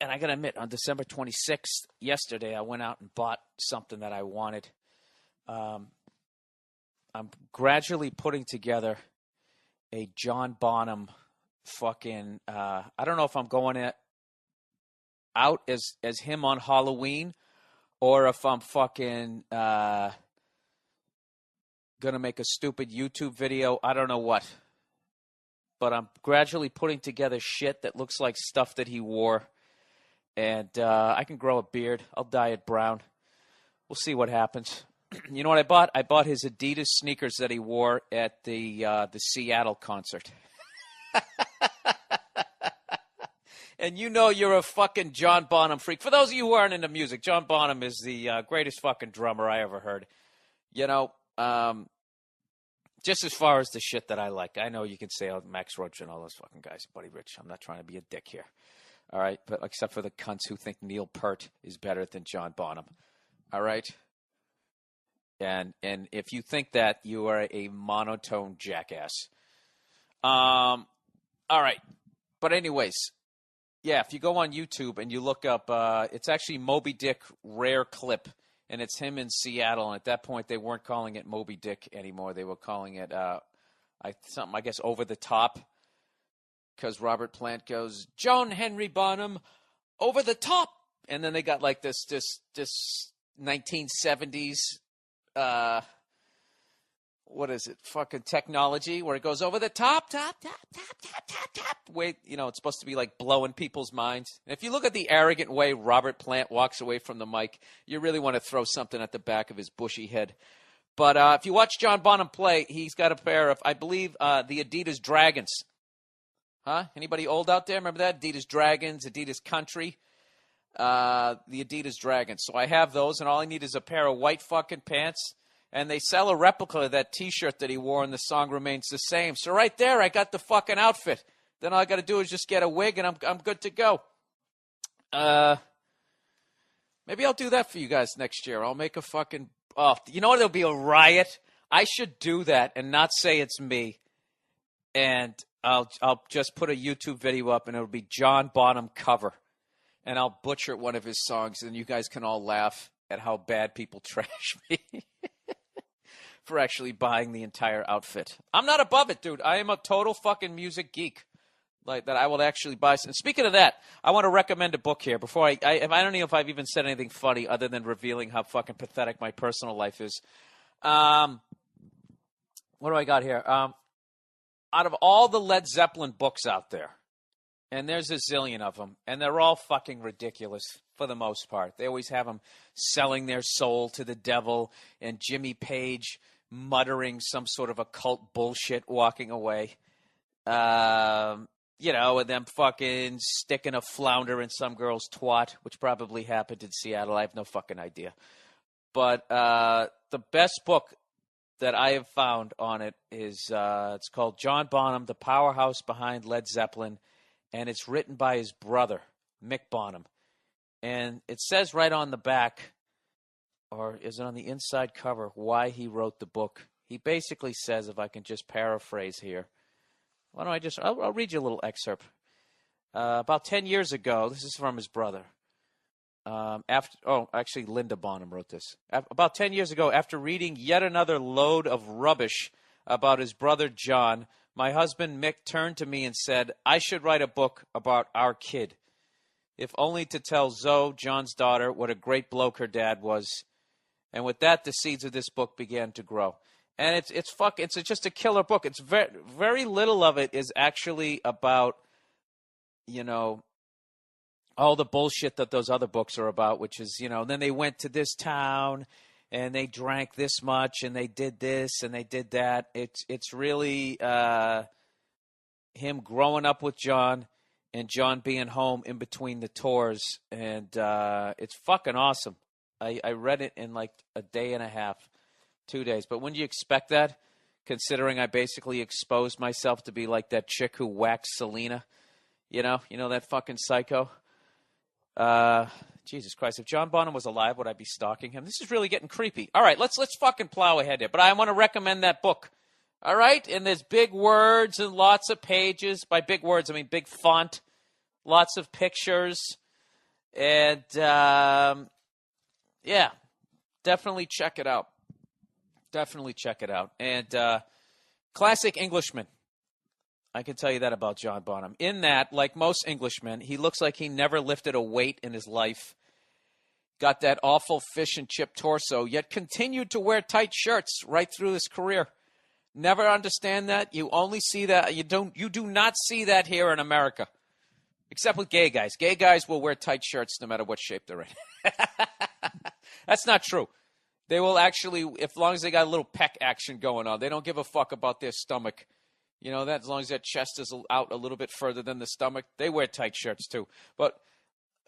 And I got to admit, on December 26th, yesterday, I went out and bought something that I wanted. I'm gradually putting together a John Bonham fucking, I don't know if I'm going out as him on Halloween or if I'm fucking going to make a stupid YouTube video. I don't know what. But I'm gradually putting together shit that looks like stuff that he wore. And I can grow a beard. I'll dye it brown. We'll see what happens. You know what I bought? I bought his Adidas sneakers that he wore at the Seattle concert. And you know you're a fucking John Bonham freak. For those of you who aren't into music, John Bonham is the greatest fucking drummer I ever heard. You know, just as far as the shit that I like. I know you can say Max Roach and all those fucking guys, Buddy Rich. I'm not trying to be a dick here. All right? But except for the cunts who think Neil Peart is better than John Bonham. All right? And if you think that, you are a monotone jackass. All right. But anyways, yeah, if you go on YouTube and you look up, it's actually Moby Dick Rare Clip, and it's him in Seattle. And at that point, they weren't calling it Moby Dick anymore. They were calling it something, I guess, Over the Top, because Robert Plant goes, John Henry Bonham, over the top. And then they got like this 1970s, what is it? Fucking technology where it goes over the top. Wait, you know, it's supposed to be like blowing people's minds. And if you look at the arrogant way Robert Plant walks away from the mic, you really want to throw something at the back of his bushy head. But if you watch John Bonham play, he's got a pair of, I believe, the Adidas Dragons. Huh? Anybody old out there? Remember that? Adidas Dragons, Adidas Country. The Adidas Dragons. So I have those, and all I need is a pair of white fucking pants. And they sell a replica of that T-shirt that he wore, and the song remains the same. So right there, I got the fucking outfit. Then all I got to do is just get a wig, and I'm good to go. Maybe I'll do that for you guys next year. I'll make a fucking. Oh, you know what? There'll be a riot. I should do that and not say it's me. And I'll just put a YouTube video up, and it'll be John Bonham cover. And I'll butcher one of his songs, and you guys can all laugh at how bad people trash me for actually buying the entire outfit. I'm not above it, dude. I am a total fucking music geek. Like that, I will actually buy. And speaking of that, I want to recommend a book here. Before I don't know if I've even said anything funny other than revealing how fucking pathetic my personal life is. What do I got here? Out of all the Led Zeppelin books out there, and there's a zillion of them, and they're all fucking ridiculous for the most part. They always have them selling their soul to the devil, and Jimmy Page muttering some sort of occult bullshit walking away. You know, and them fucking sticking a flounder in some girl's twat, which probably happened in Seattle. I have no fucking idea. But the best book that I have found on it is it's called John Bonham, The Powerhouse Behind Led Zeppelin, and it's written by his brother, Mick Bonham. And it says right on the back, or is it on the inside cover, why he wrote the book. He basically says, if I can just paraphrase here, why don't I just, I'll read you a little excerpt. About 10 years ago, this is from his brother. Actually, Linda Bonham wrote this. About 10 years ago, after reading yet another load of rubbish about his brother John, my husband Mick turned to me and said, I should write a book about our kid. If only to tell Zoe, John's daughter, what a great bloke her dad was. And with that, the seeds of this book began to grow. And it's just a killer book. It's very little of it is actually about, you know, all the bullshit that those other books are about, which is, you know, then they went to this town and they drank this much and they did this and they did that. It's really him growing up with John and John being home in between the tours. And it's fucking awesome. I read it in like a day and a half, 2 days. But wouldn't you expect that, considering I basically exposed myself to be like that chick who waxed Selena? You know that fucking psycho? Jesus Christ, if John Bonham was alive, would I be stalking him? This is really getting creepy. All right, let's fucking plow ahead here. But I want to recommend that book. All right? And there's big words and lots of pages. By big words, I mean big font. Lots of pictures. And, yeah, definitely check it out. Definitely check it out. And classic Englishman. I can tell you that about John Bonham. In that, like most Englishmen, he looks like he never lifted a weight in his life. Got that awful fish and chip torso, yet continued to wear tight shirts right through his career. Never understand that. You only see that. You do not see that here in America. Except with gay guys. Gay guys will wear tight shirts no matter what shape they're in. That's not true. They will actually, as long as they got a little peck action going on, they don't give a fuck about their stomach. You know, that as long as their chest is out a little bit further than the stomach, they wear tight shirts too. But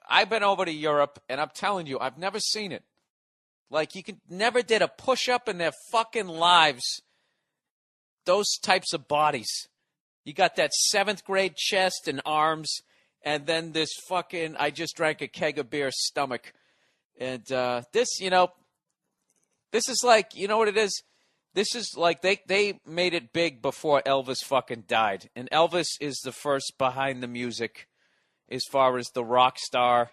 I've been over to Europe, and I'm telling you, I've never seen it. Like, never did a push-up in their fucking lives. Those types of bodies. You got that 7th grade chest and arms, and then this fucking, I just drank a keg of beer stomach. And this, this is like, you know what it is? This is like they made it big before Elvis fucking died. And Elvis is the first behind the music as far as the rock star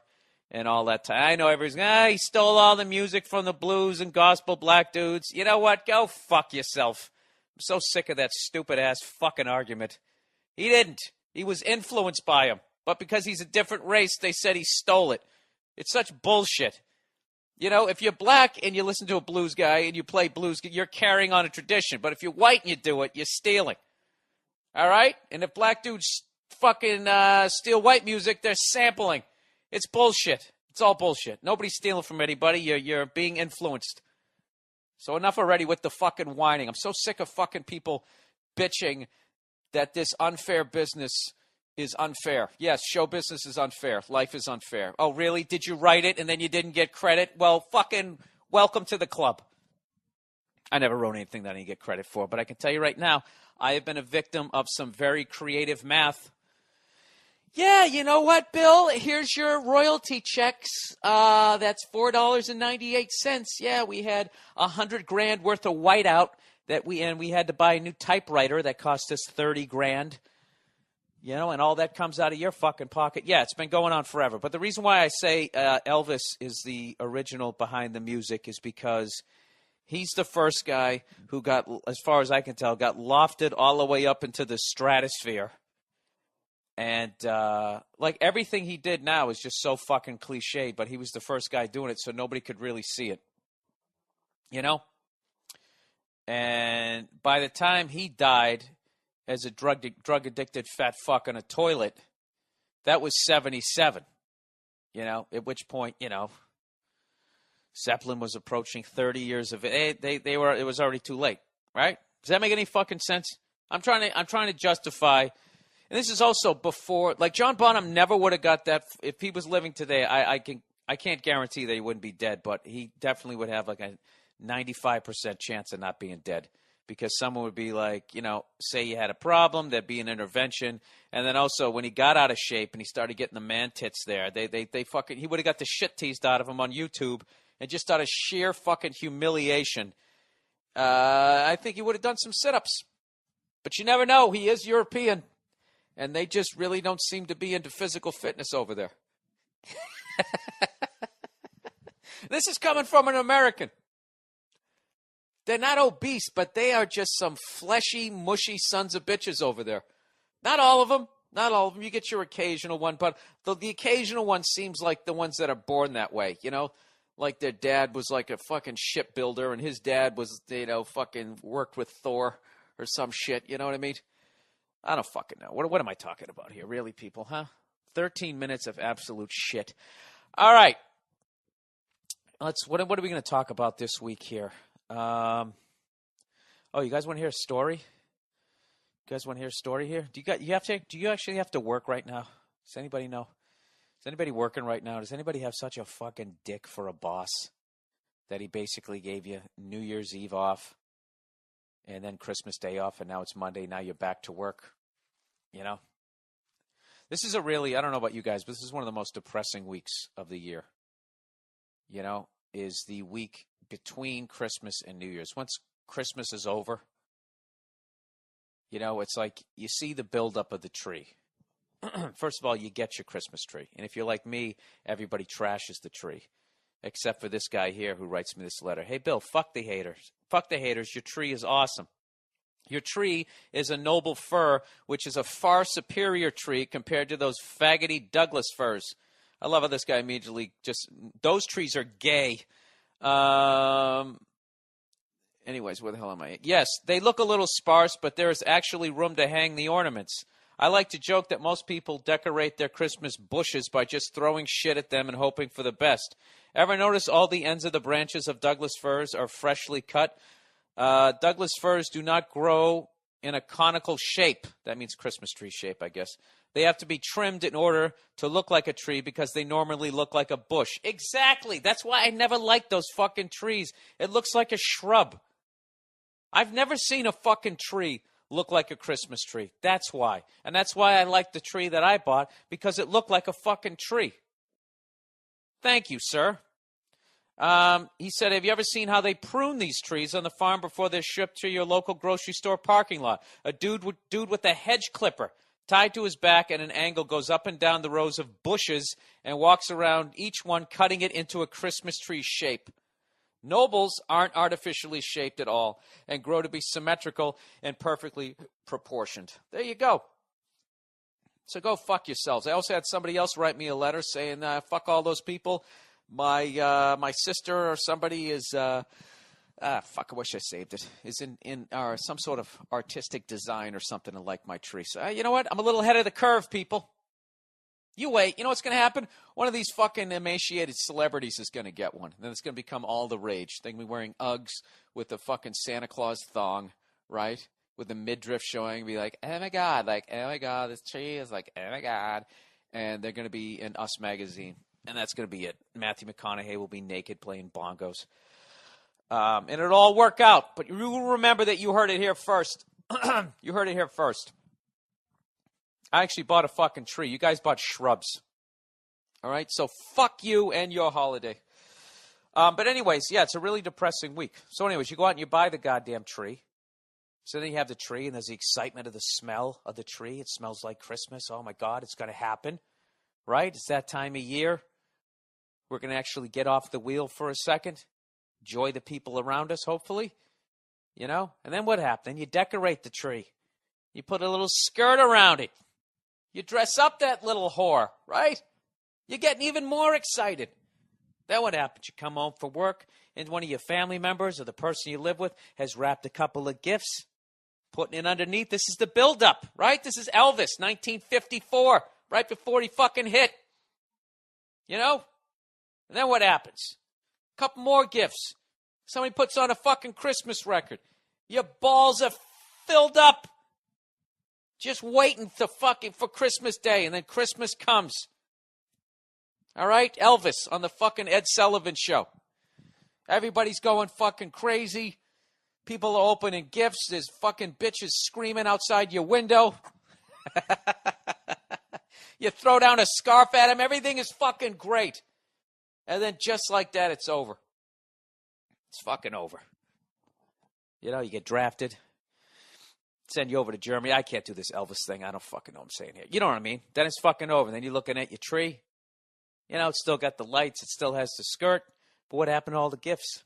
and all that time. I know everybody's he stole all the music from the blues and gospel black dudes. You know what? Go fuck yourself. I'm so sick of that stupid-ass fucking argument. He didn't. He was influenced by him. But because he's a different race, they said he stole it. It's such bullshit. You know, if you're black and you listen to a blues guy and you play blues, you're carrying on a tradition. But if you're white and you do it, you're stealing. All right? And if black dudes fucking steal white music, they're sampling. It's bullshit. It's all bullshit. Nobody's stealing from anybody. You're being influenced. So enough already with the fucking whining. I'm so sick of fucking people bitching that this unfair business is unfair. Yes, show business is unfair. Life is unfair. Oh, really? Did you write it and then you didn't get credit? Well, fucking welcome to the club. I never wrote anything that I didn't get credit for, but I can tell you right now, I have been a victim of some very creative math. Yeah, you know what, Bill? Here's your royalty checks. That's $4.98. Yeah, we had $100,000 worth of whiteout that we had to buy a new typewriter that cost us $30,000. You know, and all that comes out of your fucking pocket. Yeah, it's been going on forever. But the reason why I say Elvis is the original behind the music is because he's the first guy who got, as far as I can tell, got lofted all the way up into the stratosphere. And, like, everything he did now is just so fucking cliched, but he was the first guy doing it, so nobody could really see it. You know? And by the time he died as a drug-addicted fat fuck on a toilet, that was 77. You know? At which point, you know, Zeppelin was approaching 30 years of age. It was already too late, right? Does that make any fucking sense? I'm trying to justify. And this is also before, like, John Bonham never would have got that. If he was living today, I can't guarantee that he wouldn't be dead, but he definitely would have like a 95% chance of not being dead, because someone would be like, you know, say you had a problem, there'd be an intervention, and then also when he got out of shape and he started getting the man tits there, he would have got the shit teased out of him on YouTube, and just out of sheer fucking humiliation, I think he would have done some sit-ups. But you never know. He is European. And they just really don't seem to be into physical fitness over there. This is coming from an American. They're not obese, but they are just some fleshy, mushy sons of bitches over there. Not all of them. Not all of them. You get your occasional one, but the occasional one seems like the ones that are born that way, you know? Like their dad was like a fucking shipbuilder, and his dad was, you know, fucking worked with Thor or some shit, you know what I mean? I don't fucking know. What am I talking about here? Really, people, huh? 13 minutes of absolute shit. All right. What are we going to talk about this week here? You guys want to hear a story? You guys want to hear a story here? Do you actually have to work right now? Does anybody know? Is anybody working right now? Does anybody have such a fucking dick for a boss that he basically gave you New Year's Eve off and then Christmas Day off, and now it's Monday, now you're back to work? You know? This is I don't know about you guys, but this is one of the most depressing weeks of the year. You know, is the week between Christmas and New Year's. Once Christmas is over, you know, it's like you see the buildup of the tree. First of all, you get your Christmas tree. And if you're like me, everybody trashes the tree. Except for this guy here who writes me this letter. Hey, Bill, fuck the haters. Fuck the haters. Your tree is awesome. Your tree is a noble fir, which is a far superior tree compared to those faggoty Douglas firs. I love how this guy immediately those trees are gay. Anyways, where the hell am I? Yes, they look a little sparse, but there is actually room to hang the ornaments. I like to joke that most people decorate their Christmas bushes by just throwing shit at them and hoping for the best. Ever notice all the ends of the branches of Douglas firs are freshly cut? Douglas firs do not grow in a conical shape. That means Christmas tree shape, I guess. They have to be trimmed in order to look like a tree because they normally look like a bush. Exactly. That's why I never liked those fucking trees. It looks like a shrub. I've never seen a fucking tree look like a Christmas tree. That's why. And that's why I liked the tree that I bought, because it looked like a fucking tree. Thank you, sir. He said, have you ever seen how they prune these trees on the farm before they're shipped to your local grocery store parking lot? A dude with a hedge clipper tied to his back at an angle goes up and down the rows of bushes and walks around each one, cutting it into a Christmas tree shape. Nobles aren't artificially shaped at all and grow to be symmetrical and perfectly proportioned. There you go. So go fuck yourselves. I also had somebody else write me a letter saying, fuck all those people. My sister or somebody is, fuck, I wish I saved it, is in some sort of artistic design or something to like my tree. So, you know what? I'm a little ahead of the curve, people. You wait. You know what's going to happen? One of these fucking emaciated celebrities is going to get one. And then it's going to become all the rage. They're going to be wearing Uggs with the fucking Santa Claus thong, right? With the midriff showing, be like, oh my God, this tree is like, oh my God. And they're going to be in Us magazine. And that's going to be it. Matthew McConaughey will be naked playing bongos. And it'll all work out. But you remember that you heard it here first. You heard it here first. I actually bought a fucking tree. You guys bought shrubs. All right? So fuck you and your holiday. But anyways, yeah, it's a really depressing week. So anyways, you go out and you buy the goddamn tree. So then you have the tree, and there's the excitement of the smell of the tree. It smells like Christmas. Oh, my God, it's going to happen. Right? It's that time of year. We're going to actually get off the wheel for a second. Enjoy the people around us, hopefully. You know? And then what happens? Then you decorate the tree. You put a little skirt around it. You dress up that little whore, right? You're getting even more excited. Then what happens? You come home from work, and one of your family members or the person you live with has wrapped a couple of gifts, putting it underneath. This is the buildup, right? This is Elvis, 1954, right before he fucking hit. You know? And then what happens? A couple more gifts. Somebody puts on a fucking Christmas record. Your balls are filled up. Just waiting for Christmas Day, and then Christmas comes. All right? Elvis on the fucking Ed Sullivan Show. Everybody's going fucking crazy. People are opening gifts. There's fucking bitches screaming outside your window. You throw down a scarf at them. Everything is fucking great. And then just like that, it's over. It's fucking over. You know, you get drafted. Send you over to Germany. I can't do this Elvis thing. I don't fucking know what I'm saying here. You know what I mean? Then it's fucking over. And then you're looking at your tree. You know, it's still got the lights. It still has the skirt. But what happened to all the gifts?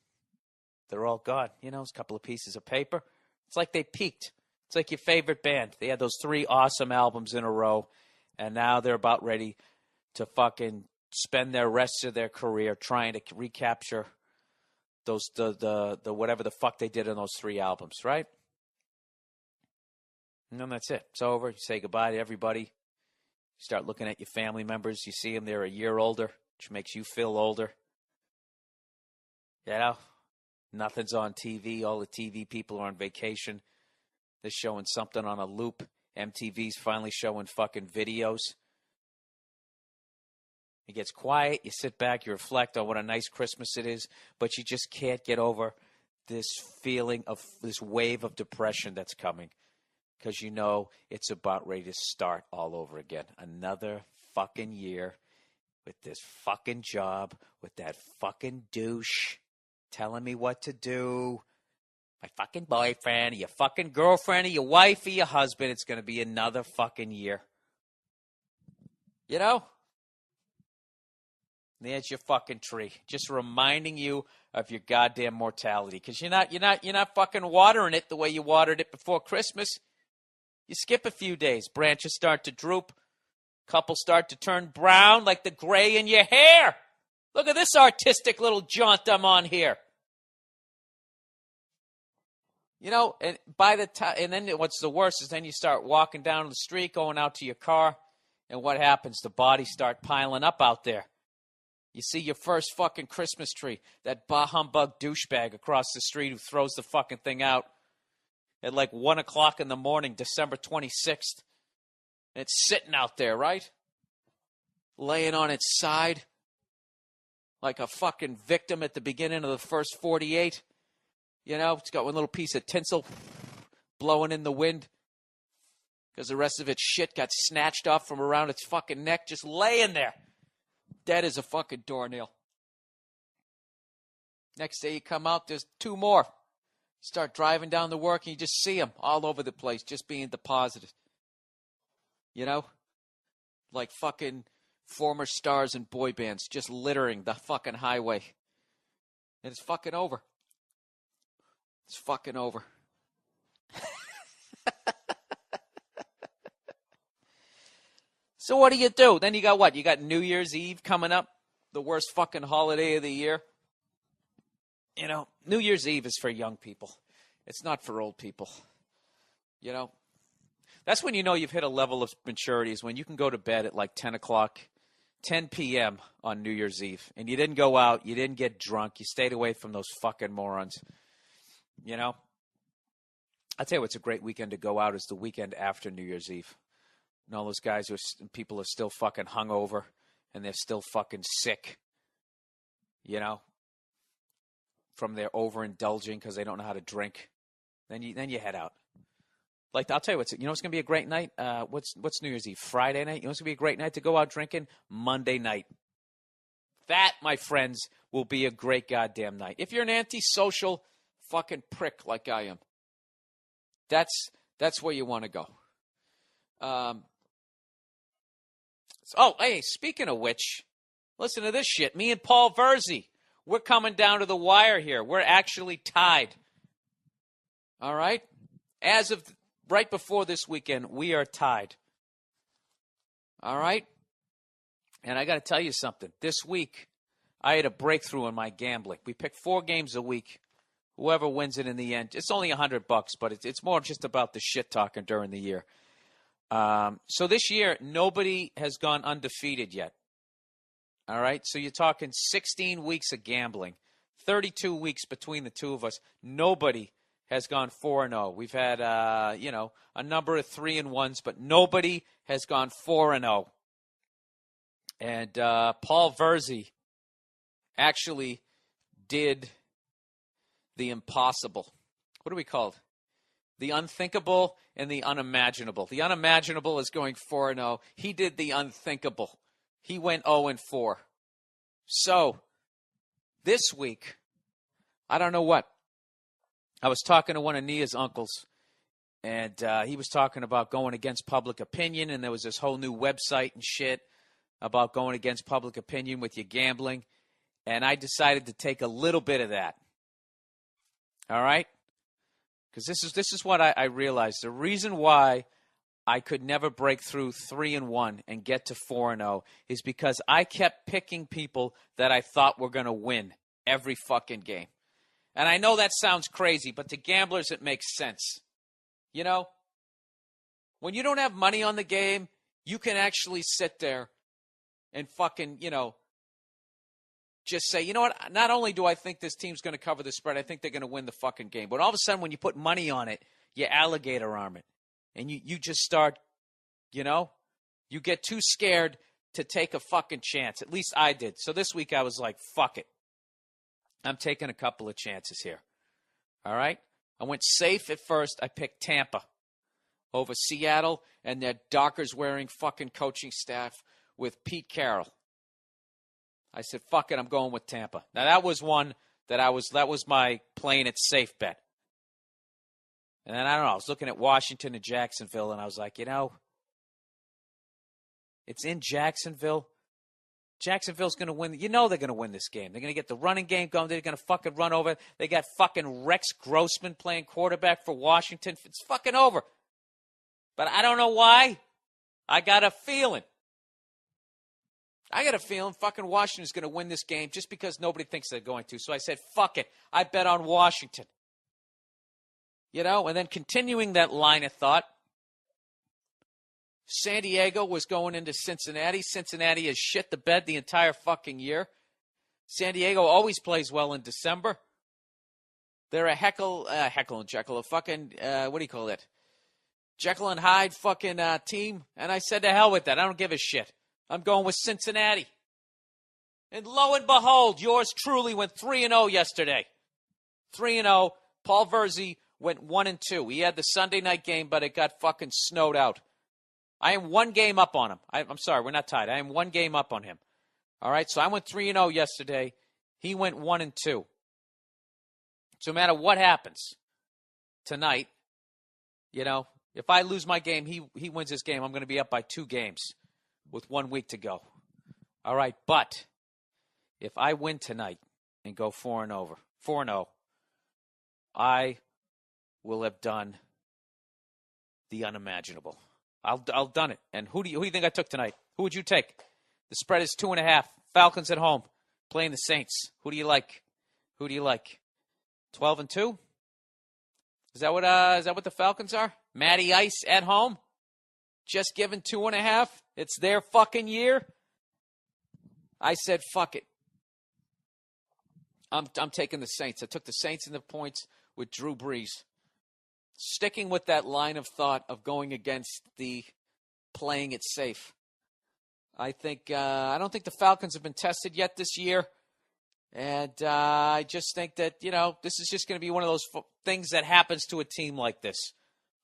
They're all gone. You know, it's a couple of pieces of paper. It's like they peaked. It's like your favorite band. They had those 3 awesome albums in a row. And now they're about ready to fucking spend their rest of their career trying to recapture those the whatever the fuck they did in those 3 albums, right? And then that's it. It's over. You say goodbye to everybody. You start looking at your family members. You see them, they're a year older, which makes you feel older. You know, nothing's on TV. All the TV people are on vacation. They're showing something on a loop. MTV's finally showing fucking videos. It gets quiet. You sit back. You reflect on what a nice Christmas it is. But you just can't get over this feeling of this wave of depression that's coming. Because you know it's about ready to start all over again. Another fucking year with this fucking job, with that fucking douche telling me what to do. My fucking boyfriend, or your fucking girlfriend, or your wife, or your husband. It's going to be another fucking year. You know? There's your fucking tree. Just reminding you of your goddamn mortality. Because you're not fucking watering it the way you watered it before Christmas. You skip a few days. Branches start to droop. Couples start to turn brown like the gray in your hair. Look at this artistic little jaunt I'm on here. You know, and by the time, and then what's the worst is then you start walking down the street, going out to your car, and what happens? The bodies start piling up out there. You see your first fucking Christmas tree, that bah humbug douchebag across the street who throws the fucking thing out at like 1 o'clock in the morning, December 26th. And it's sitting out there, right? Laying on its side like a fucking victim at the beginning of the first 48. You know, it's got one little piece of tinsel blowing in the wind because the rest of its shit got snatched off from around its fucking neck, just laying there. Dead as a fucking doornail. Next day you come out, there's 2 more. Start driving down to work and you just see them all over the place, just being deposited. You know? Like fucking former stars and boy bands just littering the fucking highway. And it's fucking over. It's fucking over. So what do? Then you got what? You got New Year's Eve coming up, the worst fucking holiday of the year. You know, New Year's Eve is for young people. It's not for old people. You know, that's when you know you've hit a level of maturity is when you can go to bed at like 10 o'clock, 10 p.m. on New Year's Eve. And you didn't go out. You didn't get drunk. You stayed away from those fucking morons. You know, I'll tell you what's a great weekend to go out is the weekend after New Year's Eve. And all those guys, people are still fucking hungover and they're still fucking sick, you know, from their overindulging because they don't know how to drink. Then you head out. Like, I'll tell you what's going to be a great night? What's New Year's Eve? Friday night? You know what's going to be a great night to go out drinking? Monday night. That, my friends, will be a great goddamn night. If you're an antisocial fucking prick like I am, that's where you want to go. Hey, speaking of which, listen to this shit. Me and Paul Verzi, we're coming down to the wire here. We're actually tied. All right? As of right before this weekend, we are tied. All right? And I got to tell you something. This week, I had a breakthrough in my gambling. We pick 4 games a week. Whoever wins it in the end, it's only $100, but it's more just about the shit talking during the year. So this year, nobody has gone undefeated yet. All right? So you're talking 16 weeks of gambling, 32 weeks between the two of us. Nobody has gone 4-0. We've had, a number of 3-1s, but nobody has gone 4-0. And Paul Verzi actually did the impossible. What do we call it? The unthinkable and the unimaginable. The unimaginable is going 4-0. He did the unthinkable. He went 0-4. So, this week, I don't know what. I was talking to one of Nia's uncles, and he was talking about going against public opinion, and there was this whole new website and shit about going against public opinion with your gambling, and I decided to take a little bit of that. All right? Because this is what I realized. The reason why I could never break through 3-1 and get to 4-0 is because I kept picking people that I thought were going to win every fucking game. And I know that sounds crazy, but to gamblers it makes sense. You know? When you don't have money on the game, you can actually sit there and fucking, just say, you know what, not only do I think this team's going to cover the spread, I think they're going to win the fucking game. But all of a sudden, when you put money on it, you alligator arm it. And you just start, you get too scared to take a fucking chance. At least I did. So this week I was like, fuck it. I'm taking a couple of chances here. All right? I went safe at first. I picked Tampa over Seattle and their Dockers-wearing fucking coaching staff with Pete Carroll. I said, fuck it, I'm going with Tampa. Now, that was one that was my playing it safe bet. And then, I don't know, I was looking at Washington and Jacksonville, and I was like, it's in Jacksonville. Jacksonville's going to win. They're going to win this game. They're going to get the running game going. They're going to fucking run over. They got fucking Rex Grossman playing quarterback for Washington. It's fucking over. But I don't know why. I got a feeling fucking Washington's going to win this game just because nobody thinks they're going to. So I said, fuck it. I bet on Washington. And then continuing that line of thought, San Diego was going into Cincinnati. Cincinnati has shit the bed the entire fucking year. San Diego always plays well in December. They're a Heckle and Jekyll, a fucking, what do you call it? Jekyll and Hyde fucking team. And I said, to hell with that. I don't give a shit. I'm going with Cincinnati. And lo and behold, yours truly went 3-0 yesterday. 3-0. Paul Verzi went 1-2. He had the Sunday night game, but it got fucking snowed out. I am one game up on him. I'm sorry, we're not tied. I am one game up on him. All right, so I went 3-0 yesterday. He went 1-2. So no matter what happens tonight, if I lose my game, he wins his game. I'm going to be up by 2 games with 1 week to go. All right, but if I win tonight and go 4-0, I will have done the unimaginable. I'll done it. And who do you think I took tonight? Who would you take? The spread is 2.5. Falcons at home playing the Saints. Who do you like? 12-2? Is that what the Falcons are? Matty Ice at home? Just given 2.5? It's their fucking year? I said, fuck it. I'm taking the Saints. I took the Saints in the points with Drew Brees. Sticking with that line of thought of going against the playing it safe. I don't think the Falcons have been tested yet this year. And I just think that, this is just going to be one of those things that happens to a team like this.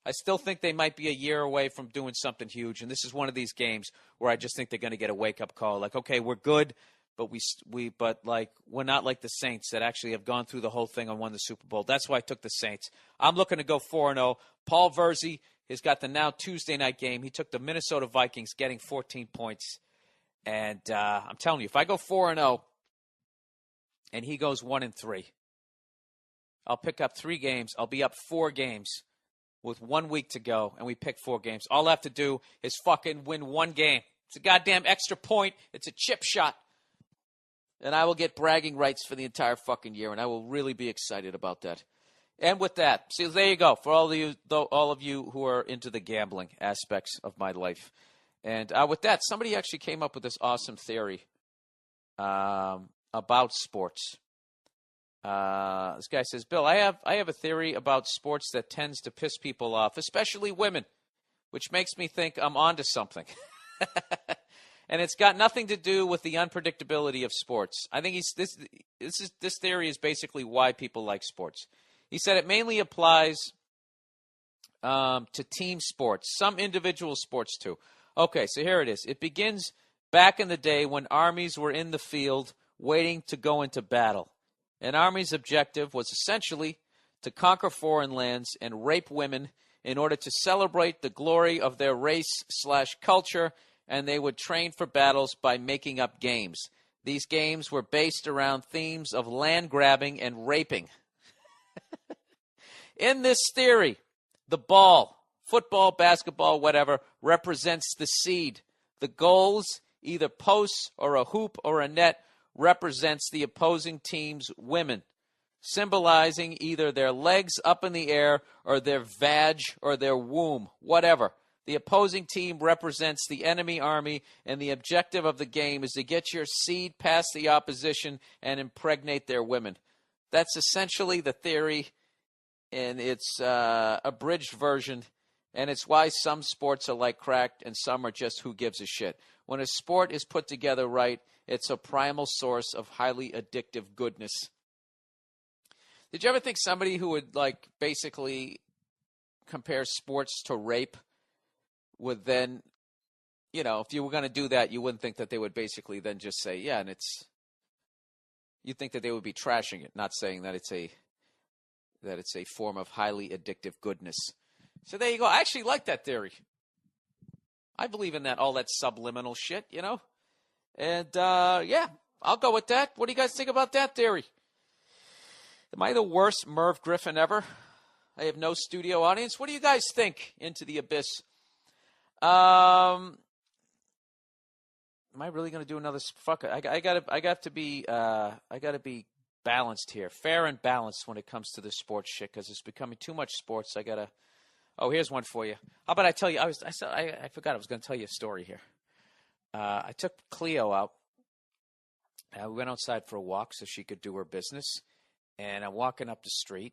I still think they might be a year away from doing something huge. And this is one of these games where I just think they're going to get a wake-up call. Like, okay, we're good, but we're not like the Saints that actually have gone through the whole thing and won the Super Bowl. That's why I took the Saints. I'm looking to go 4-0. Paul Verzi has got the now Tuesday night game. He took the Minnesota Vikings, getting 14 points. And I'm telling you, if I go 4-0 and he goes 1-3, I'll pick up 3 games. I'll be up 4 games with 1 week to go, and we pick 4 games. All I have to do is fucking win 1 game. It's a goddamn extra point. It's a chip shot. And I will get bragging rights for the entire fucking year, and I will really be excited about that. And with that, see, there you go, for all of you who are into the gambling aspects of my life. And with that, somebody actually came up with this awesome theory about sports. This guy says, Bill, I have a theory about sports that tends to piss people off, especially women, which makes me think I'm onto something. And it's got nothing to do with the unpredictability of sports. I think this theory is basically why people like sports. He said it mainly applies to team sports, some individual sports too. Okay, so here it is. It begins back in the day when armies were in the field waiting to go into battle. An army's objective was essentially to conquer foreign lands and rape women in order to celebrate the glory of their race/culture, and they would train for battles by making up games. These games were based around themes of land grabbing and raping. In this theory, the ball, football, basketball, whatever, represents the seed. The goals, either posts or a hoop or a net, represents the opposing team's women, symbolizing either their legs up in the air or their vag or their womb, whatever. The opposing team represents the enemy army, and the objective of the game is to get your seed past the opposition and impregnate their women. That's essentially the theory and it's abridged version, and it's why some sports are like crack and some are just who gives a shit. When a sport is put together right, it's a primal source of highly addictive goodness. Did you ever think somebody who would, like, basically compare sports to rape would then, you know, if you were going to do that, you wouldn't think that they would basically then just say, yeah, and it's, you'd think that they would be trashing it, not saying that it's a form of highly addictive goodness. So there you go. I actually like that theory. I believe in that, all that subliminal shit, you know? And, yeah, I'll go with that. What do you guys think about that theory? Am I the worst Merv Griffin ever? I have no studio audience. What do you guys think? Into the abyss. Am I really going to do another? Fuck it. I got to be balanced here, fair and balanced when it comes to the sports shit, because it's becoming too much sports. I gotta. Oh, here's one for you. How about I tell you? I forgot I was going to tell you a story here. I took Cleo out. We went outside for a walk so she could do her business, and I'm walking up the street,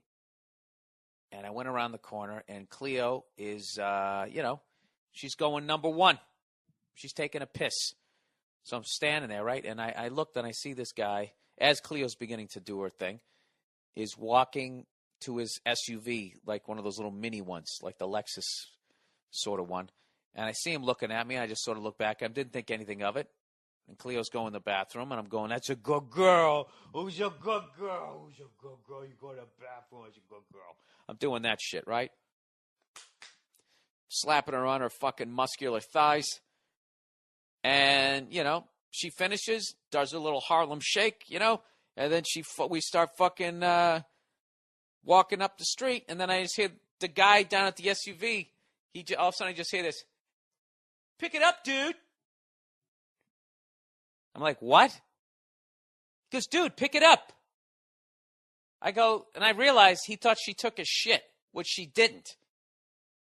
and I went around the corner, and Cleo is, she's going number one. She's taking a piss. So I'm standing there, right? And I looked and I see this guy, as Cleo's beginning to do her thing, is walking to his SUV, like one of those little mini ones, like the Lexus sort of one. And I see him looking at me. I just sort of look back. I didn't think anything of it. And Cleo's going to the bathroom, and I'm going, that's a good girl. Who's a good girl? Who's a good girl? You go to the bathroom, who's a good girl? I'm doing that shit, right? Slapping her on her fucking muscular thighs. And, you know, she finishes, does a little Harlem shake, you know, and then we start fucking walking up the street, and then I just hear the guy down at the SUV, all of a sudden I just hear this, pick it up, dude. I'm like, what? He goes, dude, pick it up. I go, and I realize he thought she took a shit, which she didn't.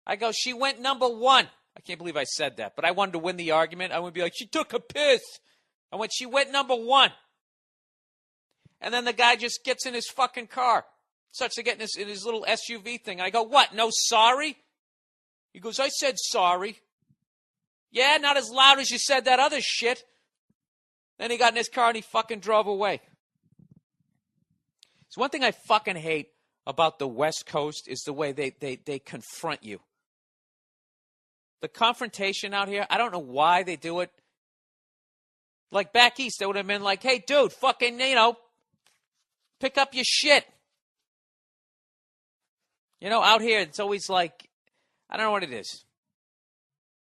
I go, she went number one. I can't believe I said that, but I wanted to win the argument. I would be like, she took a piss. I went, she went number one. And then the guy just gets in his fucking car, starts to get in his little SUV thing. And I go, what, no sorry? He goes, I said sorry. Yeah, not as loud as you said that other shit. Then he got in his car and he fucking drove away. So one thing I fucking hate about the West Coast is the way they confront you. The confrontation out here, I don't know why they do it. Like back east, they would have been like, hey, dude, fucking, you know, pick up your shit. You know, out here, it's always like, I don't know what it is.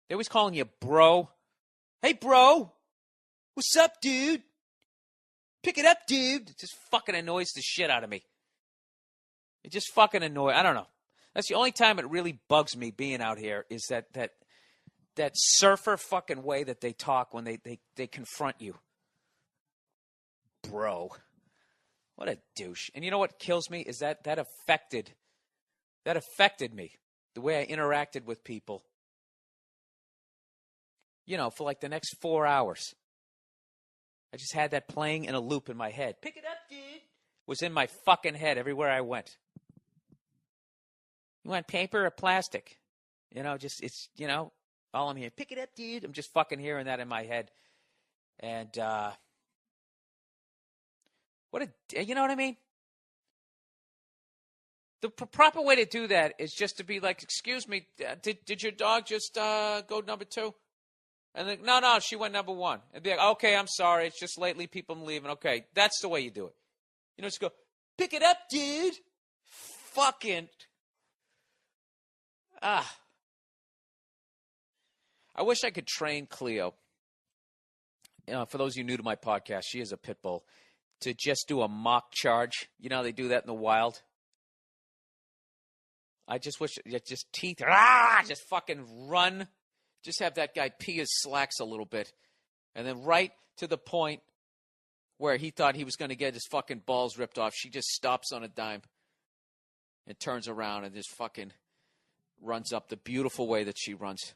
They're always calling you bro. Hey, bro. What's up, dude? Pick it up, dude. It just fucking annoys the shit out of me. It just fucking annoys. I don't know. That's the only time it really bugs me being out here is that surfer fucking way that they talk when they confront you. Bro. What a douche. And you know what kills me is that affected me. The way I interacted with people. You know, for like the next 4 hours. I just had that playing in a loop in my head. Pick it up, dude. Was in my fucking head everywhere I went. You want paper or plastic? You know, just, it's, you know, all I'm hearing. Pick it up, dude. I'm just fucking hearing that in my head. And, you know what I mean? The proper way to do that is just to be like, excuse me, did your dog just go number two? And then, no, she went number one. And be like, okay, I'm sorry. It's just lately people are leaving. Okay, that's the way you do it. You know, just go, pick it up, dude. Fucking. I wish I could train Cleo. You know, for those of you new to my podcast, she is a pit bull. To just do a mock charge. You know how they do that in the wild? I just wish, just teeth, just fucking run. Just have that guy pee his slacks a little bit. And then right to the point where he thought he was going to get his fucking balls ripped off, she just stops on a dime and turns around and just fucking runs up the beautiful way that she runs.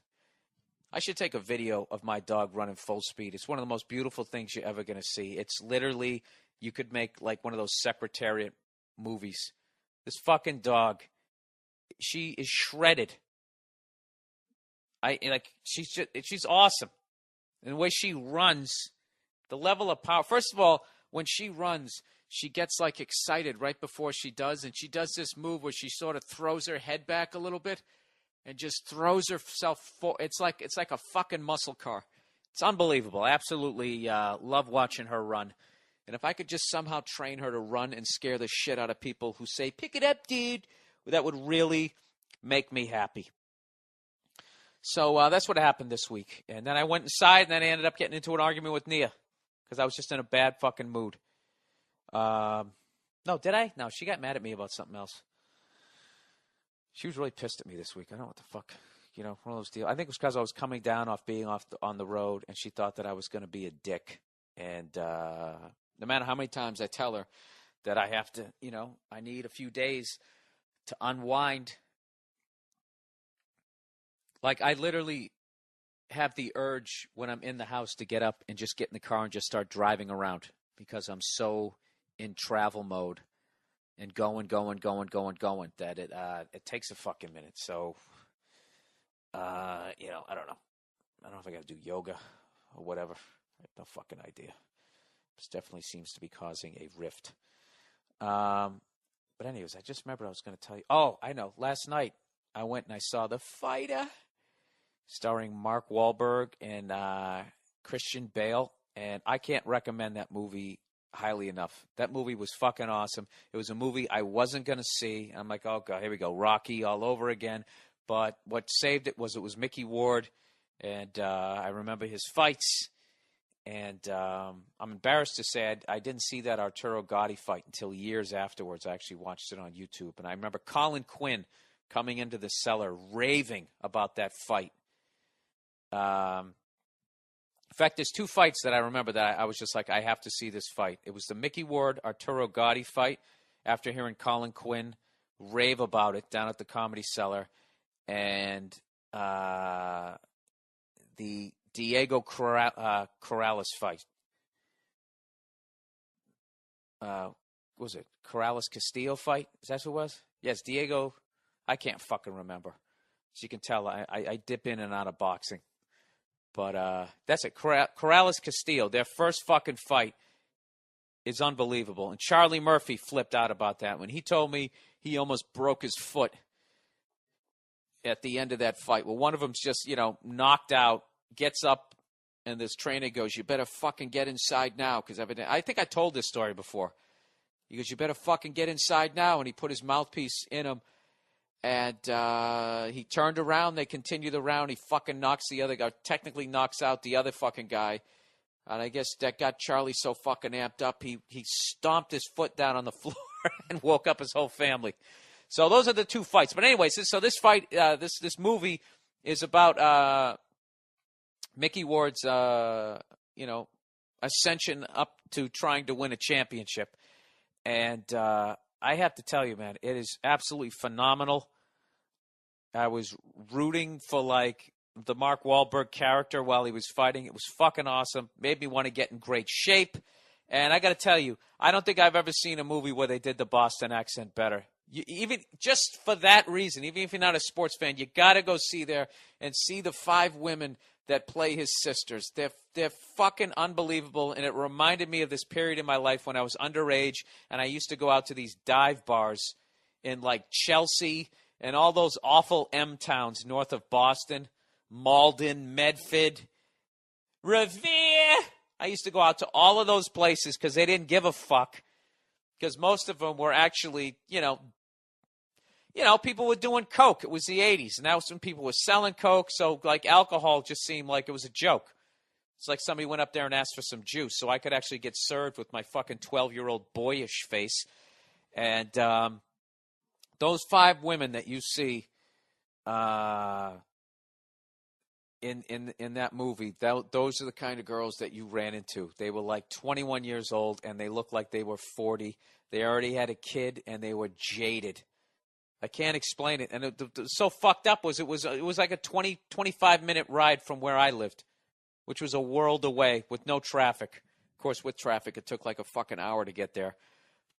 I should take a video of my dog running full speed. It's one of the most beautiful things you're ever going to see. It's literally, you could make like one of those Secretariat movies. This fucking dog. She is shredded. She's awesome. And the way she runs, the level of power. First of all, when she runs, she gets like excited right before she does, and she does this move where she sort of throws her head back a little bit and just throws herself forward. It's like a fucking muscle car. It's unbelievable. I absolutely love watching her run. And if I could just somehow train her to run and scare the shit out of people who say, "Pick it up, dude," that would really make me happy. So that's what happened this week. And then I went inside, and then I ended up getting into an argument with Nia because I was just in a bad fucking mood. No, did I? No, she got mad at me about something else. She was really pissed at me this week. I don't know what the fuck. One of those deals. I think it was because I was coming down off being on the road, and she thought that I was going to be a dick. And no matter how many times I tell her that I have to, I need a few days to unwind. Like, I literally have the urge when I'm in the house to get up and just get in the car and just start driving around because I'm so in travel mode and going that it takes a fucking minute. So, I don't know. I don't know if I got to do yoga or whatever. I have no fucking idea. This definitely seems to be causing a rift. But anyways, I just remembered I was going to tell you. Oh, I know. Last night I went and I saw The Fighter, starring Mark Wahlberg and Christian Bale. And I can't recommend that movie highly enough. That movie was fucking awesome. It was a movie I wasn't going to see. I'm like, oh, God, here we go. Rocky all over again. But what saved it was Mickey Ward. And I remember his fights. And I'm embarrassed to say I didn't see that Arturo Gatti fight until years afterwards. I actually watched it on YouTube. And I remember Colin Quinn coming into the cellar raving about that fight. In fact, there's two fights that I remember that I was just like, I have to see this fight. It was the Mickey Ward Arturo Gatti fight after hearing Colin Quinn rave about it down at the Comedy Cellar, and the Diego Corrales fight. Was it Corrales Castillo fight? Is that who it was? Yes, Diego. I can't fucking remember. As you can tell, I dip in and out of boxing. But that's it. Corrales Castillo, their first fucking fight is unbelievable. And Charlie Murphy flipped out about that when he told me he almost broke his foot at the end of that fight. Well, one of them's just, knocked out, gets up, and this trainer goes, "You better fucking get inside now." Because I think I told this story before. He goes, "You better fucking get inside now." And he put his mouthpiece in him. And he turned around. They continued the round. He fucking knocks the other guy, technically knocks out the other fucking guy. And I guess that got Charlie so fucking amped up, he stomped his foot down on the floor and woke up his whole family. So those are the two fights. But anyways, so this fight, this movie is about Mickey Ward's, ascension up to trying to win a championship. And I have to tell you, man, it is absolutely phenomenal. I was rooting for, the Mark Wahlberg character while he was fighting. It was fucking awesome. Made me want to get in great shape. And I got to tell you, I don't think I've ever seen a movie where they did the Boston accent better. Even just for that reason, even if you're not a sports fan, you got to go see there and see the 5 women that play his sisters. They're fucking unbelievable, and it reminded me of this period in my life when I was underage, and I used to go out to these dive bars in, Chelsea and all those awful M towns north of Boston, Malden, Medford, Revere. I used to go out to all of those places because they didn't give a fuck, because most of them were actually, people were doing coke. It was the 80s, and that was when people were selling coke. So, alcohol just seemed like it was a joke. It's like somebody went up there and asked for some juice, so I could actually get served with my fucking 12-year-old boyish face. And those 5 women that you see in that movie, those are the kind of girls that you ran into. They were 21 years old, and they looked like they were 40. They already had a kid, and they were jaded. I can't explain it. And it so fucked up was it was like a 25-minute ride from where I lived, which was a world away with no traffic. Of course, with traffic, it took a fucking hour to get there.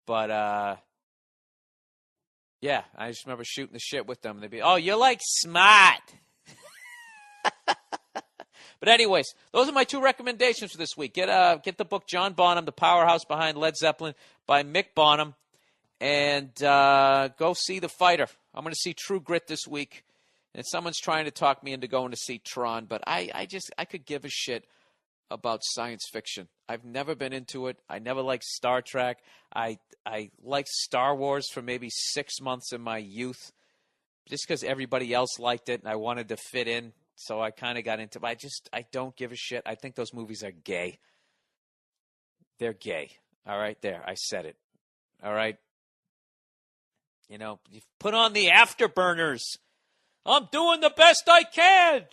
But Yeah, I just remember shooting the shit with them. They'd be, oh, you're like smart. But anyways, those are my two recommendations for this week. Get the book John Bonham, The Powerhouse Behind Led Zeppelin by Mick Bonham, and go see The Fighter. I'm going to see True Grit this week, and someone's trying to talk me into going to see Tron, but I could give a shit about science fiction. I've never been into it. I never liked Star Trek. I liked Star Wars for maybe 6 months in my youth, just because everybody else liked it and I wanted to fit in. So I kind of got into it. I don't give a shit. I think those movies are gay. They're gay. All right, there. I said it. All right. You know, you put on the afterburners. I'm doing the best I can.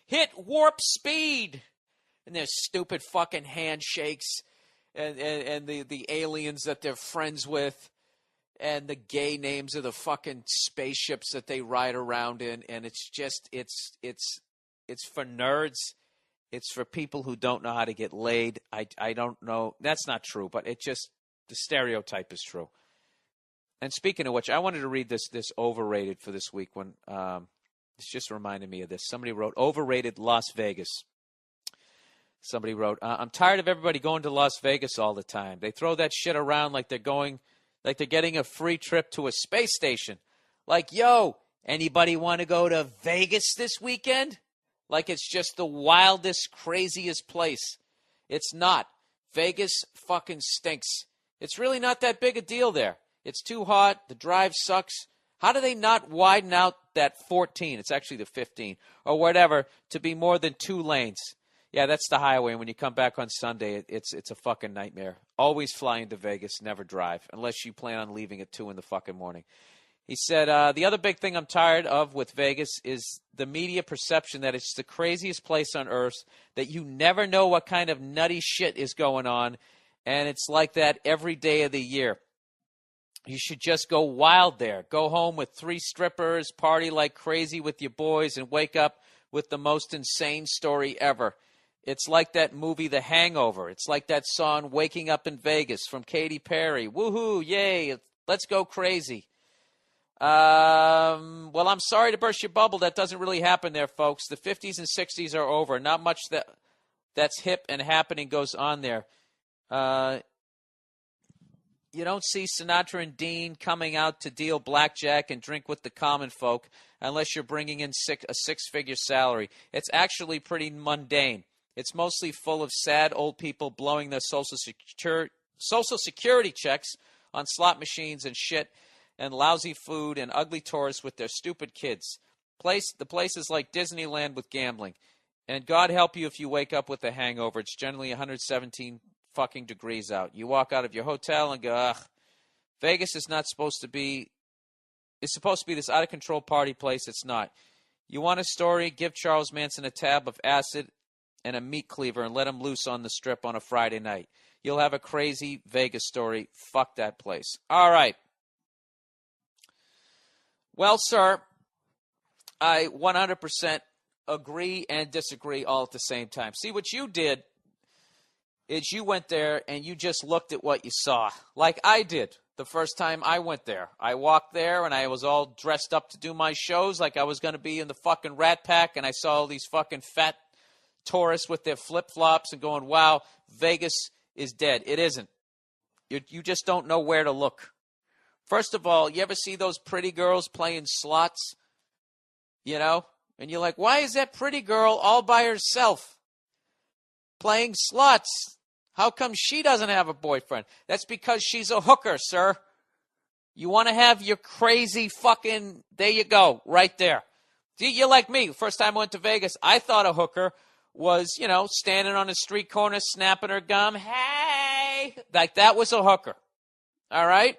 Hit warp speed. And their stupid fucking handshakes and the aliens that they're friends with. And the gay names of the fucking spaceships that they ride around in, and it's just it's for nerds. It's for people who don't know how to get laid. I don't know. That's not true, but it just the stereotype is true. And speaking of which, I wanted to read this overrated for this week. When it's just reminded me of this. Somebody wrote overrated Las Vegas. Somebody wrote, I'm tired of everybody going to Las Vegas all the time. They throw that shit around like they're getting a free trip to a space station. Like, yo, anybody want to go to Vegas this weekend? Like it's just the wildest, craziest place. It's not. Vegas fucking stinks. It's really not that big a deal there. It's too hot. The drive sucks. How do they not widen out that 14? It's actually the 15 or whatever to be more than 2 lanes. Yeah, that's the highway. And when you come back on Sunday, it's a fucking nightmare. Always fly into Vegas, never drive, unless you plan on leaving at 2 in the fucking morning. He said, the other big thing I'm tired of with Vegas is the media perception that it's the craziest place on earth, that you never know what kind of nutty shit is going on, and it's like that every day of the year. You should just go wild there. Go home with 3 strippers, party like crazy with your boys, and wake up with the most insane story ever. It's like that movie, The Hangover. It's like that song, Waking Up in Vegas, from Katy Perry. Woohoo, yay, let's go crazy. Well, I'm sorry to burst your bubble. That doesn't really happen there, folks. The 50s and 60s are over. Not much that's hip and happening goes on there. You don't see Sinatra and Dean coming out to deal blackjack and drink with the common folk unless you're bringing in a 6-figure salary. It's actually pretty mundane. It's mostly full of sad old people blowing their social security checks on slot machines and shit, and lousy food and ugly tourists with their stupid kids. The place is like Disneyland with gambling. And God help you if you wake up with a hangover. It's generally 117 fucking degrees out. You walk out of your hotel and go, ugh. Vegas is not supposed to be. It's supposed to be this out of control party place. It's not. You want a story? Give Charles Manson a tab of acid and a meat cleaver and let him loose on the strip on a Friday night. You'll have a crazy Vegas story. Fuck that place. All right. Well, sir, I 100% agree and disagree all at the same time. See, what you did is you went there and you just looked at what you saw, like I did the first time I went there. I walked there and I was all dressed up to do my shows like I was going to be in the fucking Rat Pack, and I saw all these fucking fat tourists with their flip-flops and going, wow, Vegas is dead. It isn't. You just don't know where to look. First of all, you ever see those pretty girls playing slots? You know? And you're like, why is that pretty girl all by herself playing slots? How come she doesn't have a boyfriend? That's because she's a hooker, sir. You want to have your crazy fucking, there you go, right there. See, you're like me. First time I went to Vegas, I thought a hooker was, you know, standing on a street corner, snapping her gum. Hey! Like that was a hooker. All right?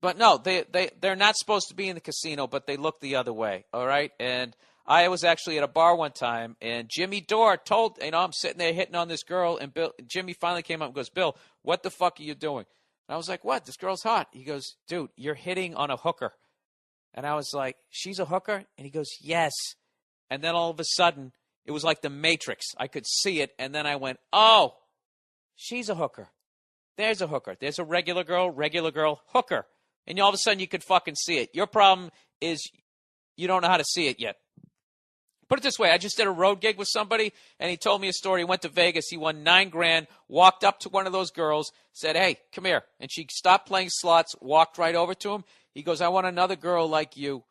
But no, they're not supposed to be in the casino, but they look the other way. All right? And I was actually at a bar one time, and Jimmy Dore told, you know, I'm sitting there hitting on this girl, and Jimmy finally came up and goes, Bill, what the fuck are you doing? And I was like, what? This girl's hot. He goes, dude, you're hitting on a hooker. And I was like, she's a hooker? And he goes, yes. And then all of a sudden, it was like the Matrix. I could see it, and then I went, oh, she's a hooker. There's a hooker. There's a regular girl, hooker. And all of a sudden you could fucking see it. Your problem is you don't know how to see it yet. Put it this way. I just did a road gig with somebody, and he told me a story. He went to Vegas. He won $9,000, walked up to one of those girls, said, hey, come here. And she stopped playing slots, walked right over to him. He goes, I want another girl like you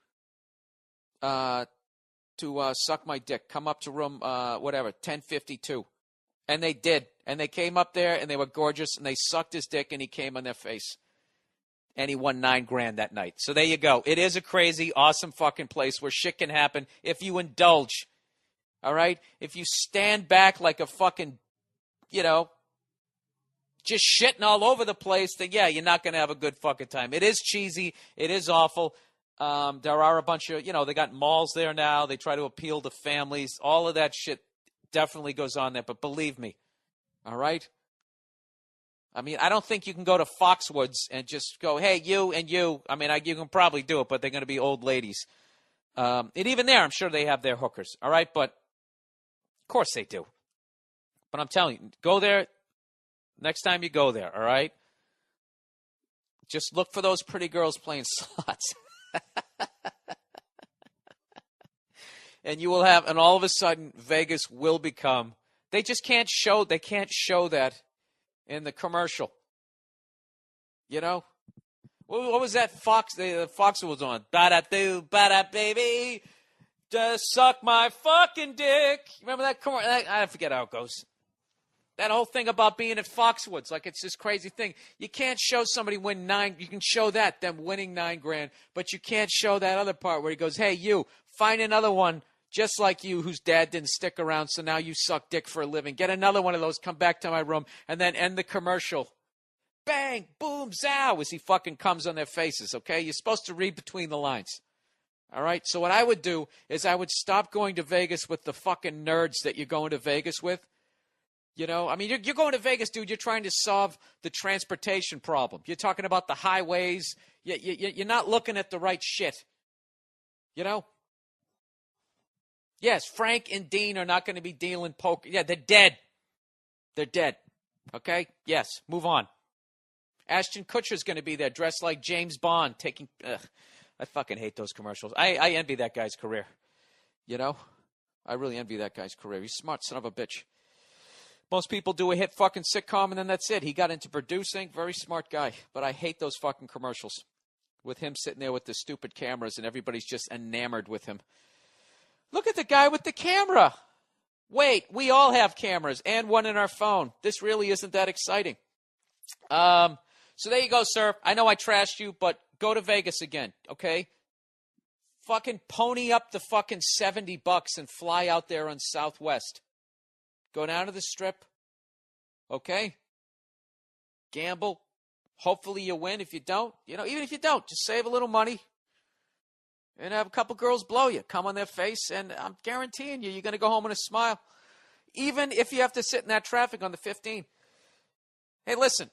to suck my dick. Come up to room, 1052. And they did. And they came up there, and they were gorgeous, and they sucked his dick, and he came on their face. And he won $9,000 that night. So there you go. It is a crazy, awesome fucking place where shit can happen if you indulge. All right? If you stand back like a fucking, just shitting all over the place, then yeah, you're not going to have a good fucking time. It is cheesy. It is awful. There are a bunch of, they got malls there now. They try to appeal to families. All of that shit definitely goes on there. But believe me, all right? I mean, I don't think you can go to Foxwoods and just go, hey, you and you. I mean, you can probably do it, but they're going to be old ladies. And even there, I'm sure they have their hookers, all right? But of course they do. But I'm telling you, go there next time you go there, all right? Just look for those pretty girls playing slots. And you will have, and all of a sudden, Vegas will become, they can't show that in the commercial. What was that Fox? The Fox was on. Ba-da-doo, ba-da, baby. Just suck my fucking dick. Remember that commercial? I forget how it goes. That whole thing about being at Foxwoods, like it's this crazy thing. You can't show somebody win $9,000. You can show that, them winning $9,000, but you can't show that other part where he goes, hey, you, find another one just like you whose dad didn't stick around, so now you suck dick for a living. Get another one of those, come back to my room, and then end the commercial. Bang, boom, zow, as he fucking comes on their faces, okay? You're supposed to read between the lines. All right? So what I would do is I would stop going to Vegas with the fucking nerds that you're going to Vegas with. I mean, you're going to Vegas, dude. You're trying to solve the transportation problem. You're talking about the highways. You're not looking at the right shit. Yes, Frank and Dean are not going to be dealing poker. Yeah, they're dead. They're dead. Okay? Yes, move on. Ashton Kutcher's going to be there dressed like James Bond taking... I fucking hate those commercials. I envy that guy's career. I really envy that guy's career. He's a smart son of a bitch. Most people do a hit fucking sitcom and then that's it. He got into producing. Very smart guy. But I hate those fucking commercials with him sitting there with the stupid cameras and everybody's just enamored with him. Look at the guy with the camera. Wait, we all have cameras and one in our phone. This really isn't that exciting. So there you go, sir. I know I trashed you, but go to Vegas again, okay? Fucking pony up the fucking $70 and fly out there on Southwest. Go down to the Strip, okay? Gamble. Hopefully you win. If you don't, even if you don't, just save a little money and have a couple girls blow you. Come on their face, and I'm guaranteeing you're going to go home with a smile, even if you have to sit in that traffic on the 15. Hey, listen,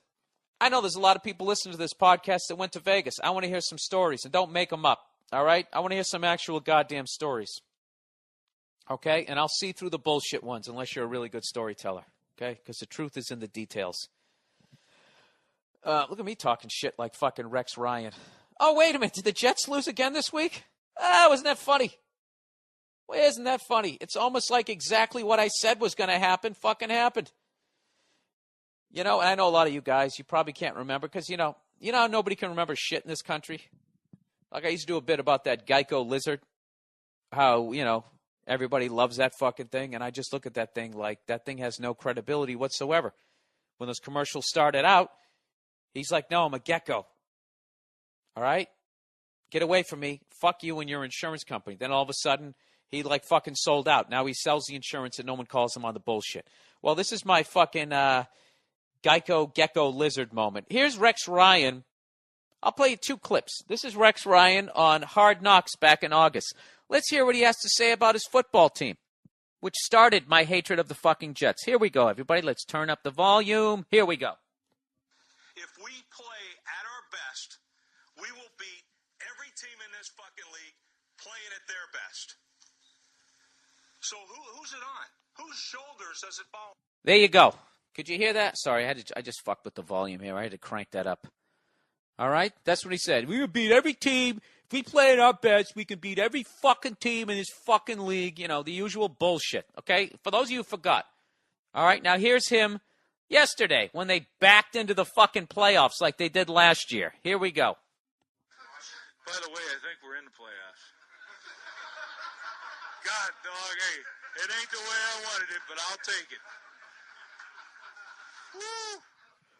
I know there's a lot of people listening to this podcast that went to Vegas. I want to hear some stories, and don't make them up, all right? I want to hear some actual goddamn stories. Okay, and I'll see through the bullshit ones unless you're a really good storyteller, okay? Because the truth is in the details. Look at me talking shit like fucking Rex Ryan. Oh, wait a minute. Did the Jets lose again this week? Wasn't that funny? Well, isn't that funny? It's almost like exactly what I said was going to happen fucking happened. And I know a lot of you guys, you probably can't remember because, nobody can remember shit in this country. Like I used to do a bit about that Geico lizard. How, everybody loves that fucking thing, and I just look at that thing like that thing has no credibility whatsoever. When those commercials started out, he's like, no, I'm a gecko. All right? Get away from me. Fuck you and your insurance company. Then all of a sudden, he like fucking sold out. Now he sells the insurance and no one calls him on the bullshit. Well, this is my fucking Geico gecko lizard moment. Here's Rex Ryan. I'll play you 2 clips. This is Rex Ryan on Hard Knocks back in August. Let's hear what he has to say about his football team, which started my hatred of the fucking Jets. Here we go, everybody. Let's turn up the volume. Here we go. If we play at our best, we will beat every team in this fucking league playing at their best. So who's it on? Whose shoulders does it fall? There you go. Could you hear that? Sorry, I just fucked with the volume here. I had to crank that up. All right? That's what he said. We would beat every team. If we play at our best, we can beat every fucking team in this fucking league. You know, the usual bullshit. Okay? For those of you who forgot. All right? Now, here's him yesterday when they backed into the fucking playoffs like they did last year. Here we go. By the way, I think we're in the playoffs. God, dog, hey, it ain't the way I wanted it, but I'll take it.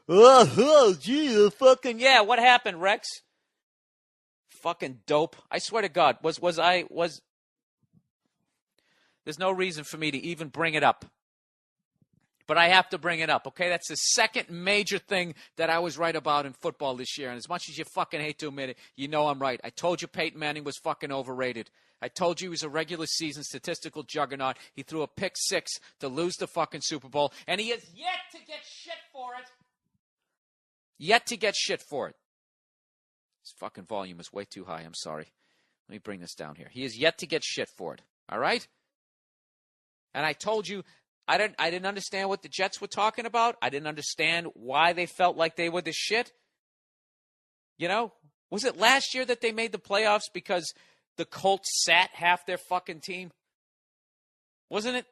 Oh, gee, fucking yeah. What happened, Rex? Fucking dope. I swear to God, was there's no reason for me to even bring it up. But I have to bring it up, okay? That's the second major thing that I was right about in football this year. And as much as you fucking hate to admit it, you know I'm right. I told you Peyton Manning was fucking overrated. I told you he was a regular season statistical juggernaut. He threw a pick six to lose the fucking Super Bowl. And he has yet to get shit for it. Yet to get shit for it. This fucking volume is way too high. I'm sorry. Let me bring this down here. He has yet to get shit for it. All right? And I told you, I didn't understand what the Jets were talking about. I didn't understand why they felt like they were the shit. You know? Was it last year that they made the playoffs because the Colts sat half their fucking team? Wasn't it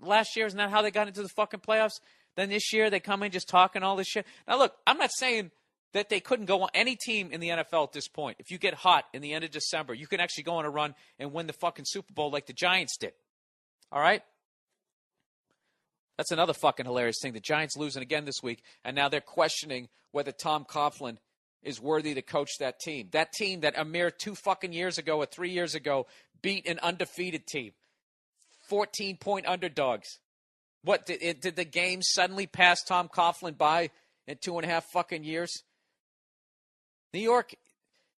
last year? Isn't that how they got into the fucking playoffs? Then this year they come in just talking all this shit. Now look, I'm not saying that they couldn't go on any team in the NFL at this point. If you get hot in the end of December, you can actually go on a run and win the fucking Super Bowl like the Giants did. All right? That's another fucking hilarious thing. The Giants losing again this week, and now they're questioning whether Tom Coughlin is worthy to coach that team. That team that a mere 2 fucking years ago or 3 years ago beat an undefeated team. 14-point underdogs. What, did the game suddenly pass Tom Coughlin by in 2.5 fucking years? New York,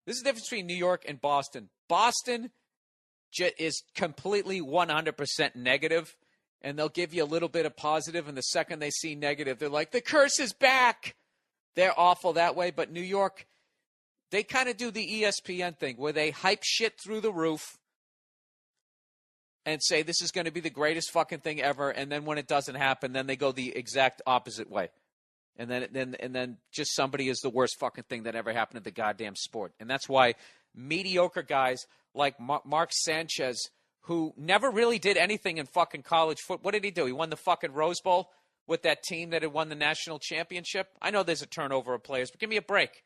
this is the difference between New York and Boston. Boston is completely 100% negative. And they'll give you a little bit of positive, and the second they see negative, they're like, the curse is back. They're awful that way. But New York, they kind of do the ESPN thing where they hype shit through the roof and say this is going to be the greatest fucking thing ever. And then when it doesn't happen, then they go the exact opposite way. And then just somebody is the worst fucking thing that ever happened to the goddamn sport. And that's why mediocre guys like Mark Sanchez, who never really did anything in fucking college football. What did he do? He won the fucking Rose Bowl with that team that had won the national championship. I know there's a turnover of players, but give me a break.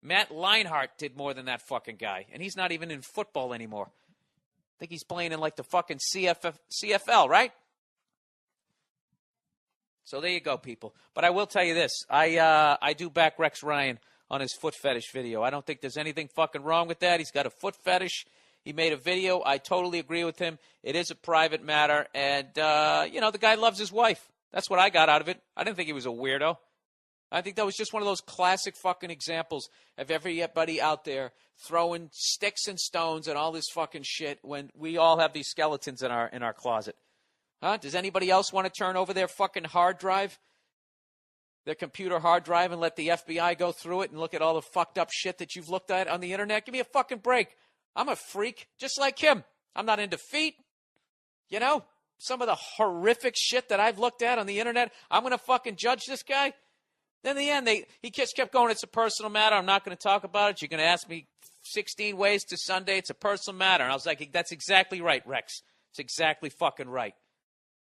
Matt Leinart did more than that fucking guy, and he's not even in football anymore. I think he's playing in like the fucking CFL, right? So there you go, people. But I will tell you this. I do back Rex Ryan on his foot fetish video. I don't think there's anything fucking wrong with that. He's got a foot fetish. He made a video. I totally agree with him. It is a private matter. And, the guy loves his wife. That's what I got out of it. I didn't think he was a weirdo. I think that was just one of those classic fucking examples of everybody out there throwing sticks and stones and all this fucking shit when we all have these skeletons in our closet. Huh? Does anybody else want to turn over their fucking hard drive, their computer hard drive, and let the FBI go through it and look at all the fucked up shit that you've looked at on the internet? Give me a fucking break. I'm a freak, just like him. I'm not into feet. You know, some of the horrific shit that I've looked at on the internet, I'm going to fucking judge this guy? Then in the end, he just kept going, it's a personal matter. I'm not going to talk about it. You're going to ask me 16 ways to Sunday. It's a personal matter. And I was like, that's exactly right, Rex. It's exactly fucking right.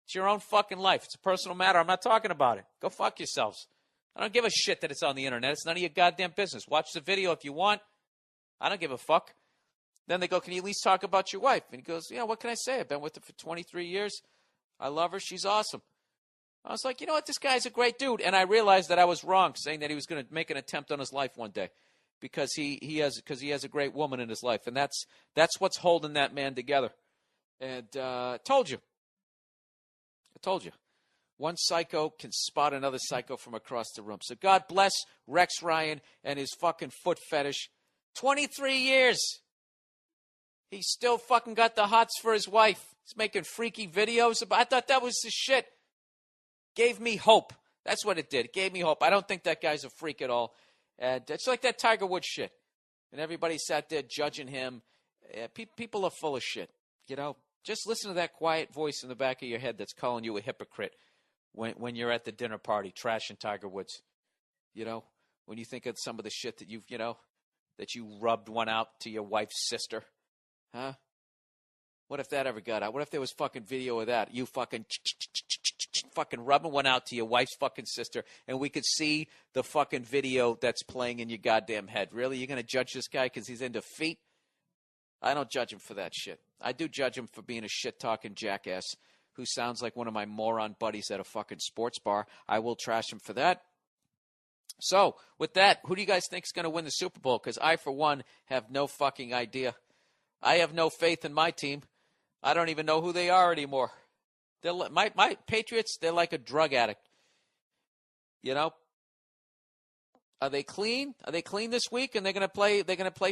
It's your own fucking life. It's a personal matter. I'm not talking about it. Go fuck yourselves. I don't give a shit that it's on the internet. It's none of your goddamn business. Watch the video if you want. I don't give a fuck. Then they go, can you at least talk about your wife? And he goes, yeah, what can I say? I've been with her for 23 years. I love her. She's awesome. I was like, you know what? This guy's a great dude. And I realized that I was wrong saying that he was going to make an attempt on his life one day because he has a great woman in his life. And that's what's holding that man together. And I told you. One psycho can spot another psycho from across the room. So God bless Rex Ryan and his fucking foot fetish. 23 years. He's still fucking got the hots for his wife. He's making freaky videos. I thought that was the shit. Gave me hope. That's what it did. It gave me hope. I don't think that guy's a freak at all. And it's like that Tiger Woods shit. And everybody sat there judging him. People are full of shit. You know, just listen to that quiet voice in the back of your head that's calling you a hypocrite when you're at the dinner party trashing Tiger Woods. You know, when you think of some of the shit that that you rubbed one out to your wife's sister? Huh? What if that ever got out? What if there was fucking video of that? You fucking rubbing one out to your wife's fucking sister, and we could see the fucking video that's playing in your goddamn head. Really? You're going to judge this guy because he's into feet? I don't judge him for that shit. I do judge him for being a shit-talking jackass who sounds like one of my moron buddies at a fucking sports bar. I will trash him for that. So, with that, who do you guys think is going to win the Super Bowl? Because I, for one, have no fucking idea. I have no faith in my team. I don't even know who they are anymore. My Patriots, they're like a drug addict. You know? Are they clean? Are they clean this week? And they're gonna play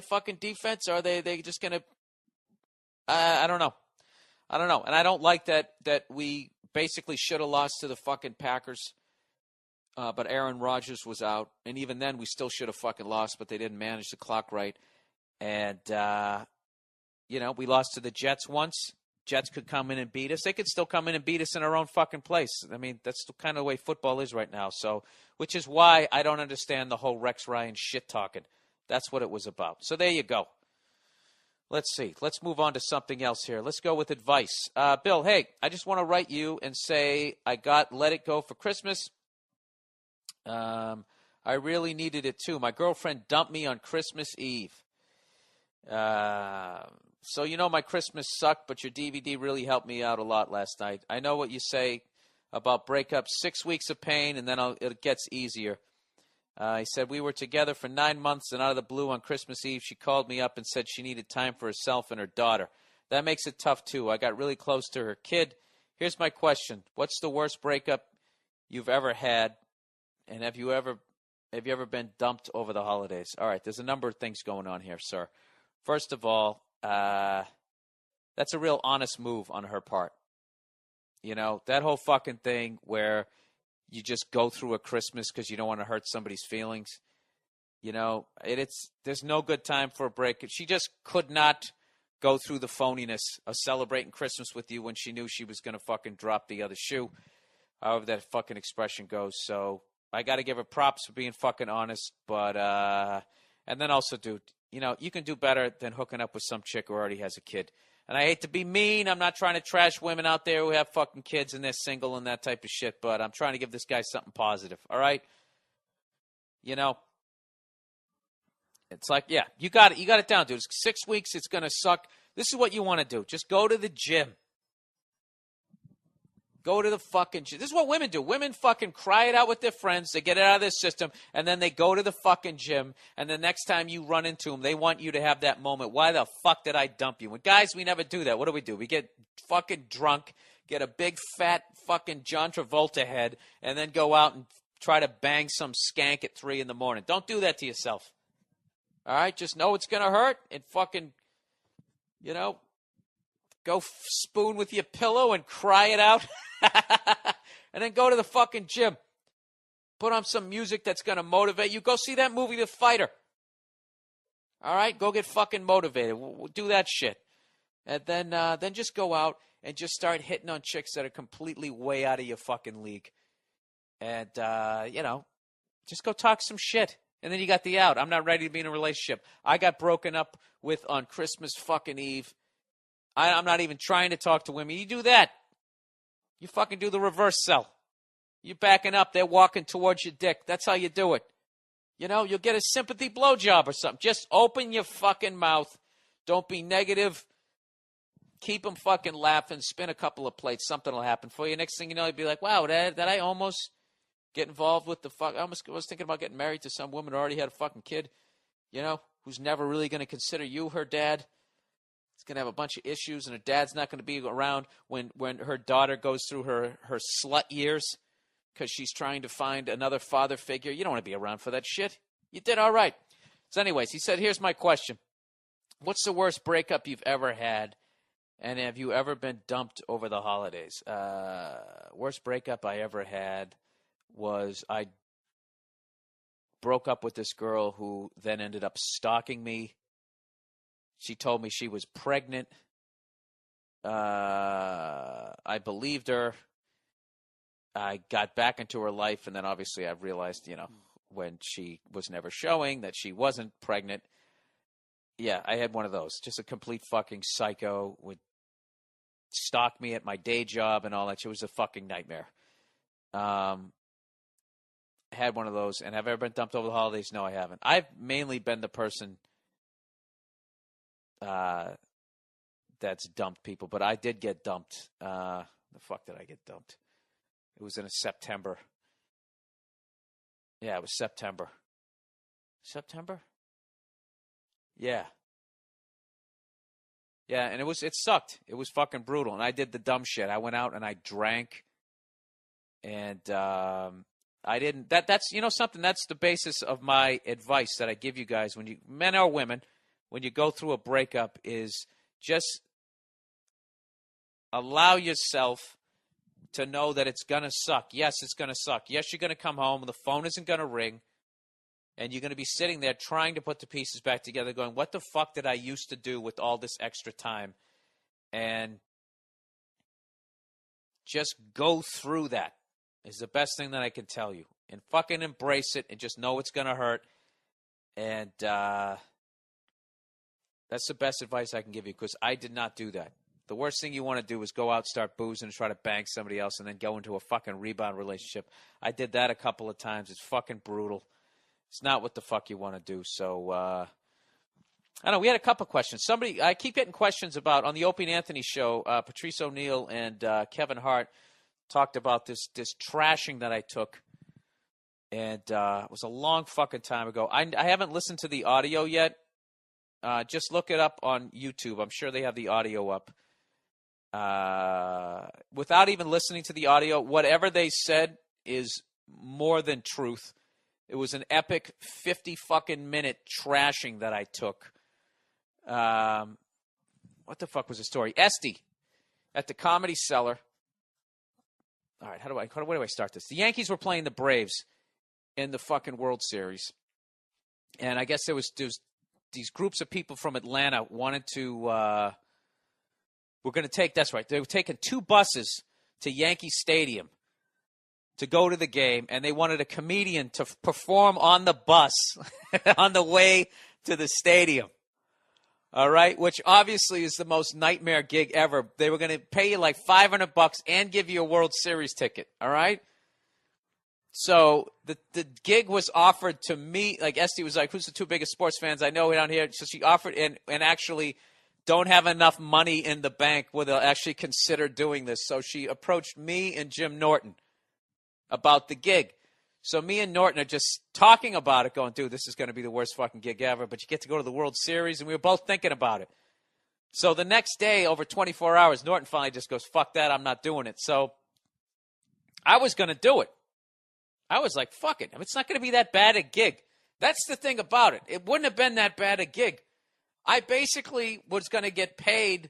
fucking defense? Or are they just gonna? I don't know. And I don't like that we basically should have lost to the fucking Packers. But Aaron Rodgers was out, and even then we still should have fucking lost. But they didn't manage the clock right, and we lost to the Jets once. Jets could come in and beat us. They could still come in and beat us in our own fucking place. I mean, that's the kind of way football is right now. So, which is why I don't understand the whole Rex Ryan shit talking. That's what it was about. So there you go. Let's see. Let's move on to something else here. Let's go with advice. Bill, hey, I just want to write you and say I got Let It Go for Christmas. I really needed it too. My girlfriend dumped me on Christmas Eve. So my Christmas sucked, but your DVD really helped me out a lot last night. I know what you say about breakups, 6 weeks of pain, and then it gets easier. He said, we were together for 9 months, and out of the blue on Christmas Eve, she called me up and said she needed time for herself and her daughter. That makes it tough, too. I got really close to her kid. Here's my question. What's the worst breakup you've ever had, and have you ever been dumped over the holidays? All right, there's a number of things going on here, sir. First of all, that's a real honest move on her part. That whole fucking thing where you just go through a Christmas because you don't want to hurt somebody's feelings. There's no good time for a break. She just could not go through the phoniness of celebrating Christmas with you when she knew she was going to fucking drop the other shoe, however that fucking expression goes. So I got to give her props for being fucking honest. But, and then also, dude, you can do better than hooking up with some chick who already has a kid. And I hate to be mean. I'm not trying to trash women out there who have fucking kids and they're single and that type of shit. But I'm trying to give this guy something positive. All right? It's like, yeah, you got it down, dude. It's 6 weeks. It's going to suck. This is what you want to do. Just go to the gym. Go to the fucking gym. This is what women do. Women fucking cry it out with their friends. They get it out of their system, and then they go to the fucking gym, and the next time you run into them, they want you to have that moment. Why the fuck did I dump you? And guys, we never do that. What do? We get fucking drunk, get a big fat fucking John Travolta head, and then go out and try to bang some skank at 3 a.m. Don't do that to yourself. All right? Just know it's going to hurt and fucking, go spoon with your pillow and cry it out. And then go to the fucking gym. Put on some music that's going to motivate you. Go see that movie, The Fighter. All right? Go get fucking motivated. We'll do that shit. And then just go out and just start hitting on chicks that are completely way out of your fucking league. And, just go talk some shit. And then you got the out. I'm not ready to be in a relationship. I got broken up with on Christmas fucking Eve. I'm not even trying to talk to women. You do that. You fucking do the reverse sell. You're backing up. They're walking towards your dick. That's how you do it. You'll get a sympathy blowjob or something. Just open your fucking mouth. Don't be negative. Keep them fucking laughing. Spin a couple of plates. Something will happen for you. Next thing you know, you'll be like, wow, did I almost get involved with the fuck? I was thinking about getting married to some woman who already had a fucking kid, who's never really going to consider you her dad. It's going to have a bunch of issues, and her dad's not going to be around when her daughter goes through her slut years because she's trying to find another father figure. You don't want to be around for that shit. You did all right. So anyways, he said, here's my question. What's the worst breakup you've ever had, and have you ever been dumped over the holidays? Worst breakup I ever had was I broke up with this girl who then ended up stalking me. She told me she was pregnant. I believed her. I got back into her life, and then obviously I realized, when she was never showing, that she wasn't pregnant. Yeah, I had one of those. Just a complete fucking psycho, would stalk me at my day job and all that. It was a fucking nightmare. Had one of those. And have I ever been dumped over the holidays? No, I haven't. I've mainly been the person that's dumped people, but I did get dumped. The fuck did I get dumped? It was in September. Yeah, it was September. September? Yeah. Yeah, and it sucked. It was fucking brutal. And I did the dumb shit. I went out and I drank. And I didn't that's something, that's the basis of my advice that I give you guys when you, men or women, when you go through a breakup, is just allow yourself to know that it's going to suck. Yes, it's going to suck. Yes, you're going to come home and the phone isn't going to ring. And you're going to be sitting there trying to put the pieces back together going, what the fuck did I used to do with all this extra time? And just go through that is the best thing that I can tell you. And fucking embrace it and just know it's going to hurt. And that's the best advice I can give you, because I did not do that. The worst thing you want to do is go out, start boozing, and try to bang somebody else and then go into a fucking rebound relationship. I did that a couple of times. It's fucking brutal. It's not what the fuck you want to do. So, I don't know. We had a couple questions. I keep getting questions about, on the Opie and Anthony show, Patrice O'Neal and Kevin Hart talked about this trashing that I took. And it was a long fucking time ago. I haven't listened to the audio yet. Just look it up on YouTube. I'm sure they have the audio up. Without even listening to the audio, whatever they said is more than truth. It was an epic 50 fucking minute trashing that I took. What the fuck was the story? Esty at the Comedy Cellar. All right, where do I start this? The Yankees were playing the Braves in the fucking World Series. And I guess there was these groups of people from Atlanta wanted to, we're going to take, that's right, they were taking 2 buses to Yankee Stadium to go to the game, and they wanted a comedian to perform on the bus on the way to the stadium. All right, which obviously is the most nightmare gig ever. They were going to pay you like $500 and give you a World Series ticket. All right. So the gig was offered to me. Like Esty was like, "Who's the 2 biggest sports fans I know down here?" So she offered, and actually don't have enough money in the bank where they'll actually consider doing this. So she approached me and Jim Norton about the gig. So me and Norton are just talking about it, going, dude, this is going to be the worst fucking gig ever, but you get to go to the World Series, and we were both thinking about it. So the next day, over 24 hours, Norton finally just goes, fuck that, I'm not doing it. So I was going to do it. I was like, fuck it. It's not going to be that bad a gig. That's the thing about it. It wouldn't have been that bad a gig. I basically was going to get paid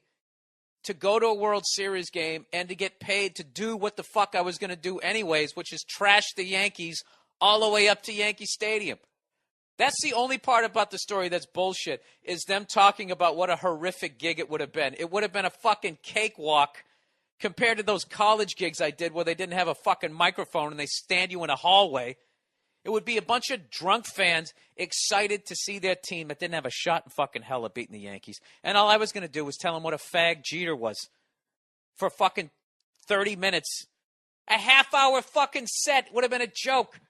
to go to a World Series game and to get paid to do what the fuck I was going to do anyways, which is trash the Yankees all the way up to Yankee Stadium. That's the only part about the story that's bullshit, is them talking about what a horrific gig it would have been. It would have been a fucking cakewalk compared to those college gigs I did where they didn't have a fucking microphone and they stand you in a hallway. It would be a bunch of drunk fans excited to see their team that didn't have a shot in fucking hell of beating the Yankees. And all I was going to do was tell them what a fag Jeter was for fucking 30 minutes. A half-hour fucking set would have been a joke.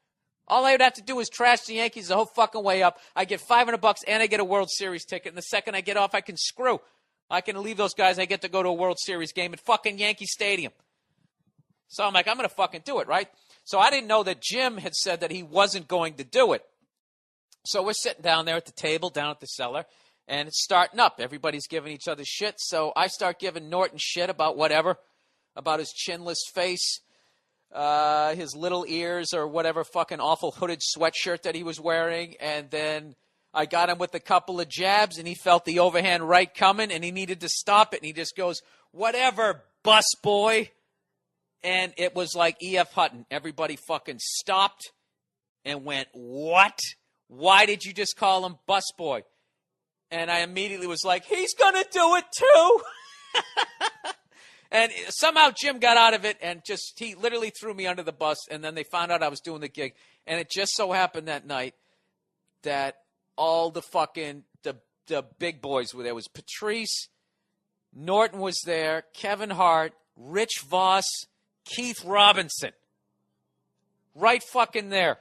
All I would have to do is trash the Yankees the whole fucking way up. I get $500 and I get a World Series ticket. And the second I get off, I can screw. I can leave those guys. I get to go to a World Series game at fucking Yankee Stadium. So I'm like, I'm going to fucking do it, right? So I didn't know that Jim had said that he wasn't going to do it. So we're sitting down there at the table, down at the cellar, and it's starting up. Everybody's giving each other shit. So I start giving Norton shit about whatever, about his chinless face, his little ears, or whatever fucking awful hooded sweatshirt that he was wearing. And then I got him with a couple of jabs, and he felt the overhand right coming, and he needed to stop it. And he just goes, whatever, bus boy. And it was like E.F. Hutton. Everybody fucking stopped and went, what? Why did you just call him busboy? And I immediately was like, he's going to do it too. And somehow Jim got out of it and he literally threw me under the bus. And then they found out I was doing the gig. And it just so happened that night that all the fucking the big boys were there. It was Patrice, Norton was there, Kevin Hart, Rich Voss, Keith Robinson. Right fucking there.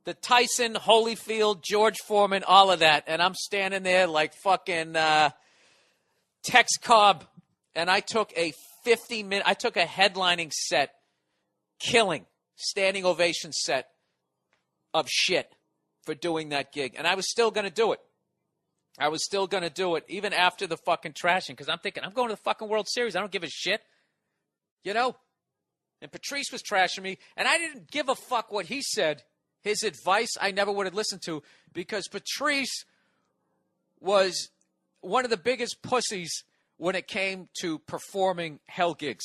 The Tyson, Holyfield, George Foreman, all of that. And I'm standing there like fucking Tex Cobb. And I took a headlining set, standing ovation set of shit for doing that gig. And I was still going to do it. Even after the fucking trashing, because I'm thinking, I'm going to the fucking World Series. I don't give a shit. You know? And Patrice was trashing me, and I didn't give a fuck what he said. His advice I never would have listened to, because Patrice was one of the biggest pussies when it came to performing hell gigs.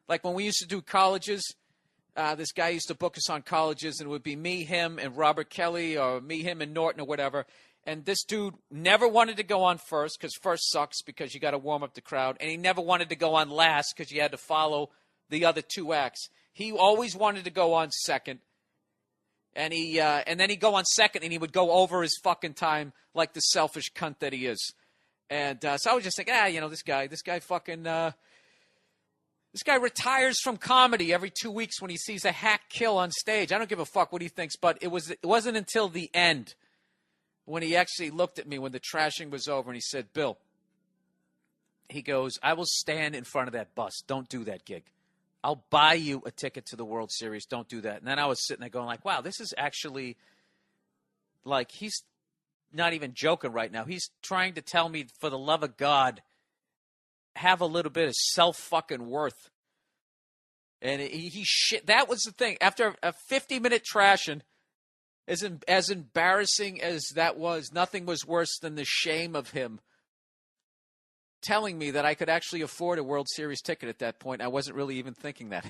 Like when we used to do colleges, this guy used to book us on colleges, and it would be me, him, and Robert Kelly, or me, him, and Norton, or whatever. And this dude never wanted to go on first, because first sucks because you got to warm up the crowd. And he never wanted to go on last because you had to follow the other two acts. He always wanted to go on second. And then he'd go on second, and he would go over his fucking time like the selfish cunt that he is. And so I was just like, this guy fucking, this guy retires from comedy every 2 weeks when he sees a hack kill on stage. I don't give a fuck what he thinks, but it wasn't until the end when he actually looked at me when the trashing was over, and he said, Bill, he goes, I will stand in front of that bus. Don't do that gig. I'll buy you a ticket to the World Series. Don't do that. And then I was sitting there going like, wow, this is actually like he's not even joking right now. He's trying to tell me, for the love of God, have a little bit of self-fucking worth. And he shit. That was the thing. After a 50-minute trashing, as embarrassing as that was, nothing was worse than the shame of him telling me that I could actually afford a World Series ticket at that point. I wasn't really even thinking that.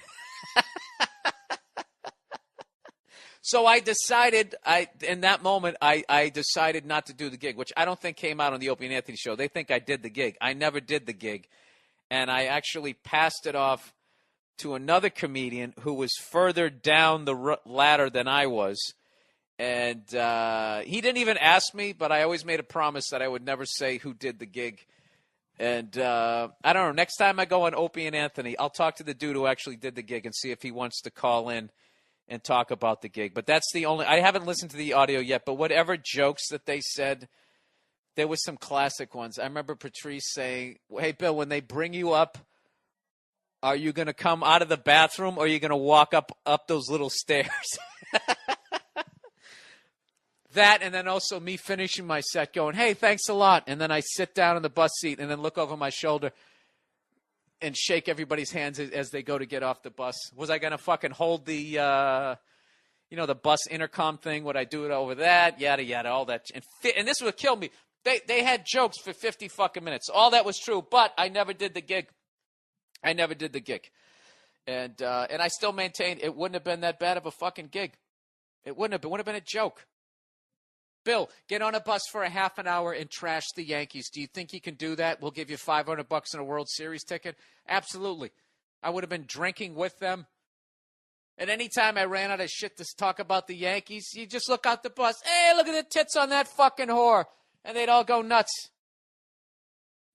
So I decided, in that moment, I decided not to do the gig, which I don't think came out on the Opie and Anthony show. They think I did the gig. I never did the gig. And I actually passed it off to another comedian who was further down the ladder than I was. And he didn't even ask me, but I always made a promise that I would never say who did the gig. And I don't know, next time I go on Opie and Anthony, I'll talk to the dude who actually did the gig and see if he wants to call in and talk about the gig. But that's the only – I haven't listened to the audio yet, but whatever jokes that they said, there was some classic ones. I remember Patrice saying, hey, Bill, when they bring you up, are you going to come out of the bathroom or are you going to walk up those little stairs? That, and then also me finishing my set going, hey, thanks a lot. And then I sit down in the bus seat and then look over my shoulder and shake everybody's hands as they go to get off the bus. Was I going to fucking hold the, the bus intercom thing? Would I do it over that? Yada, yada, all that. And this would kill me. They had jokes for 50 fucking minutes. All that was true, but I never did the gig. And I still maintain it wouldn't have been that bad of a fucking gig. It wouldn't have been. It would have been a joke. Bill, get on a bus for a half an hour and trash the Yankees. Do you think you can do that? We'll give you $500 and a World Series ticket. Absolutely. I would have been drinking with them. And any time I ran out of shit to talk about the Yankees, you just look out the bus. Hey, look at the tits on that fucking whore. And they'd all go nuts.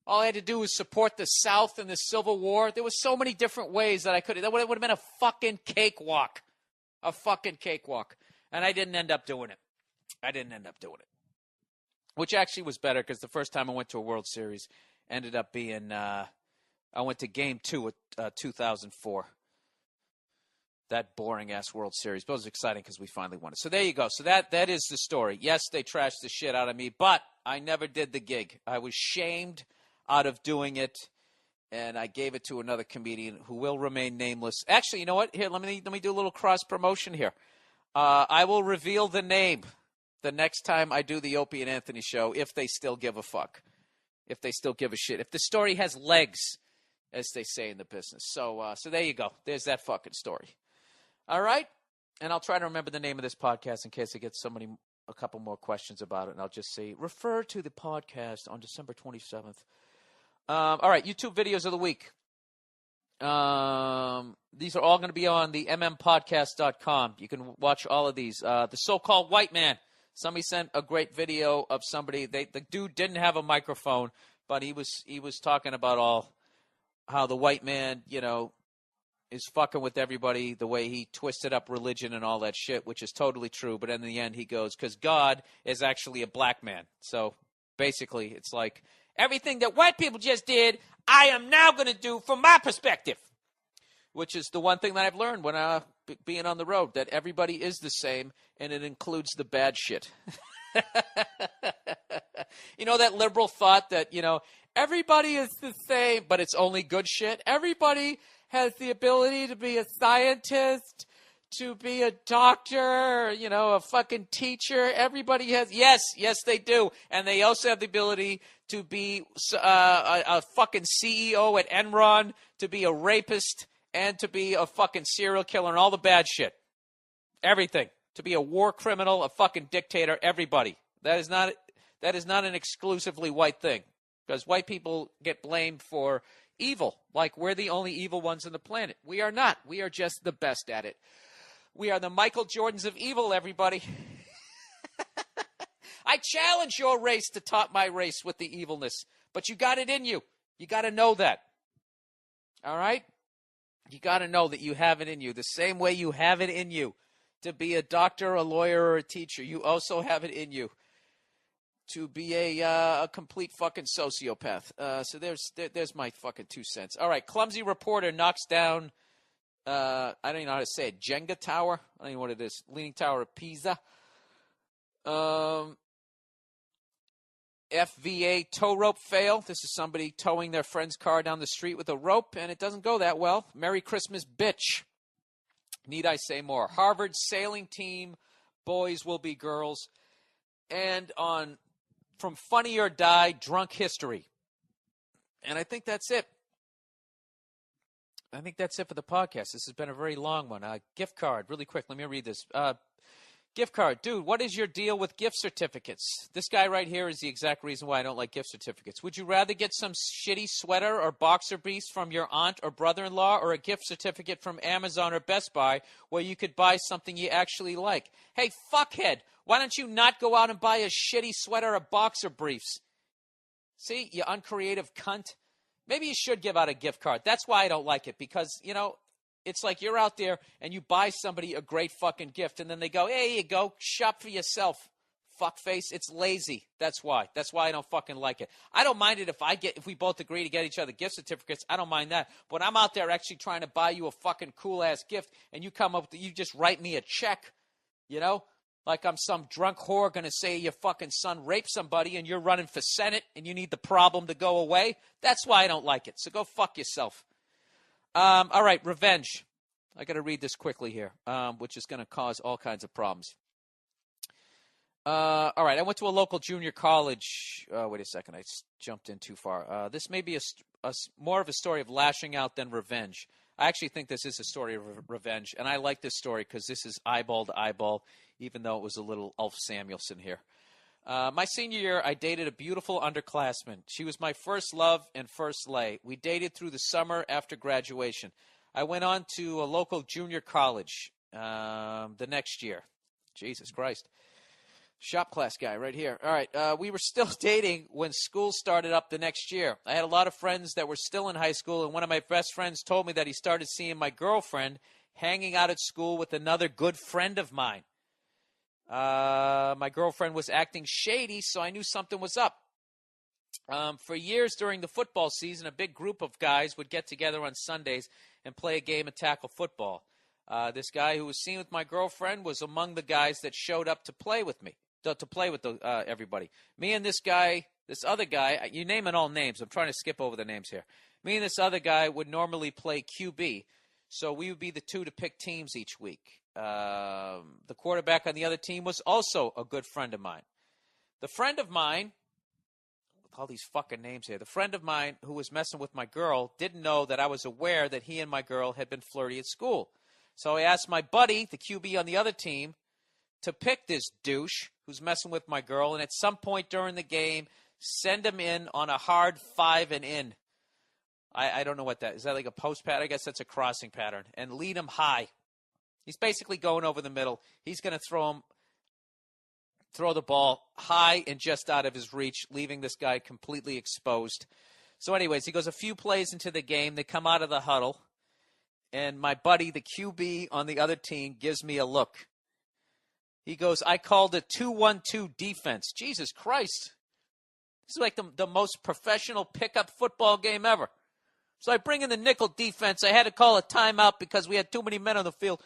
All I had to do was support the South in the Civil War. There was so many different ways that I could have. That would have been a fucking cakewalk. A fucking cakewalk. And I didn't end up doing it. Which actually was better because the first time I went to a World Series ended up being I went to Game 2 at 2004. That boring-ass World Series. But it was exciting because we finally won it. So there you go. So that is the story. Yes, they trashed the shit out of me, but I never did the gig. I was shamed out of doing it, and I gave it to another comedian who will remain nameless. Actually, you know what? Here, let me do a little cross-promotion here. I will reveal the name the next time I do the Opie and Anthony show, if they still give a fuck, if they still give a shit, if the story has legs, as they say in the business. So there you go. There's that fucking story. All right? And I'll try to remember the name of this podcast in case I get a couple more questions about it, and I'll just say, refer to the podcast on December 27th. All right, YouTube videos of the week. These are all going to be on the mmpodcast.com. You can watch all of these. The so-called white man. Somebody sent a great video of somebody. The dude didn't have a microphone, but he was talking about how the white man, is fucking with everybody, the way he twisted up religion and all that shit, which is totally true. But in the end, he goes, because God is actually a black man. So basically, it's like everything that white people just did, I am now going to do from my perspective, which is the one thing that I've learned when being on the road, that everybody is the same, and it includes the bad shit. That liberal thought that, everybody is the same, but it's only good shit. Everybody has the ability to be a scientist, to be a doctor, a fucking teacher. Everybody has, yes, they do. And they also have the ability to be a fucking CEO at Enron, to be a rapist, and to be a fucking serial killer and all the bad shit. Everything. To be a war criminal, a fucking dictator, everybody. That is not an exclusively white thing. Because white people get blamed for evil. Like we're the only evil ones on the planet. We are not. We are just the best at it. We are the Michael Jordans of evil, everybody. I challenge your race to top my race with the evilness. But you got it in you. You got to know that. All right? You got to know that you have it in you. The same way you have it in you to be a doctor, a lawyer, or a teacher. You also have it in you to be a complete fucking sociopath. So there's my fucking 2 cents. All right, clumsy reporter knocks down, I don't even know how to say it, Jenga tower? I don't even know what it is. Leaning Tower of Pisa. FVA tow rope fail. This is somebody towing their friend's car down the street with a rope, and it doesn't go that well. Merry Christmas, bitch. Need I say more? Harvard sailing team, boys will be girls. And on From Funny or Die, drunk history. And I think that's it. I think that's it for the podcast. This has been a very long one. Gift card, really quick. Let me read this. Gift card. Dude, what is your deal with gift certificates? This guy right here is the exact reason why I don't like gift certificates. Would you rather get some shitty sweater or boxer briefs from your aunt or brother-in-law, or a gift certificate from Amazon or Best Buy where you could buy something you actually like? Hey, fuckhead, why don't you not go out and buy a shitty sweater or boxer briefs? See, you uncreative cunt. Maybe you should give out a gift card. That's why I don't like it, because, it's like you're out there and you buy somebody a great fucking gift, and then they go, hey, here you go, shop for yourself, fuckface. It's lazy. That's why. That's why I don't fucking like it. I don't mind it if we both agree to get each other gift certificates. I don't mind that. But I'm out there actually trying to buy you a fucking cool-ass gift, and you come up with, you just write me a check, like I'm some drunk whore going to say your fucking son raped somebody and you're running for Senate and you need the problem to go away. That's why I don't like it. So go fuck yourself. All right, revenge. I got to read this quickly here, which is going to cause all kinds of problems. All right, I went to a local junior college. Wait a second, I jumped in too far. This may be more of a story of lashing out than revenge. I actually think this is a story of revenge, and I like this story because this is eyeball to eyeball, even though it was a little Ulf Samuelson here. My senior year, I dated a beautiful underclassman. She was my first love and first lay. We dated through the summer after graduation. I went on to a local junior college the next year. Jesus Christ. Shop class guy right here. All right, we were still dating when school started up the next year. I had a lot of friends that were still in high school, and one of my best friends told me that he started seeing my girlfriend hanging out at school with another good friend of mine. My girlfriend was acting shady, so I knew something was up. For years during the football season, a big group of guys would get together on Sundays and play a game of tackle football. This guy who was seen with my girlfriend was among the guys that showed up to play with me, to play with everybody. Me and this other guy, you name it all names. I'm trying to skip over the names here. Me and this other guy would normally play QB, so we would be the two to pick teams each week. The quarterback on the other team was also a good friend of mine. The friend of mine, with all these fucking names here, the friend of mine who was messing with my girl didn't know that I was aware that he and my girl had been flirty at school. So I asked my buddy, the QB on the other team, to pick this douche who's messing with my girl, and at some point during the game, send him in on a hard 5 and in. I don't know what that is. Is that like a post pattern? I guess that's a crossing pattern. And lead him high. He's basically going over the middle. He's going to throw the ball high and just out of his reach, leaving this guy completely exposed. So anyways, he goes a few plays into the game. They come out of the huddle. And my buddy, the QB on the other team, gives me a look. He goes, I called a 2-1-2 defense. Jesus Christ. This is like the most professional pickup football game ever. So I bring in the nickel defense. I had to call a timeout because we had too many men on the field.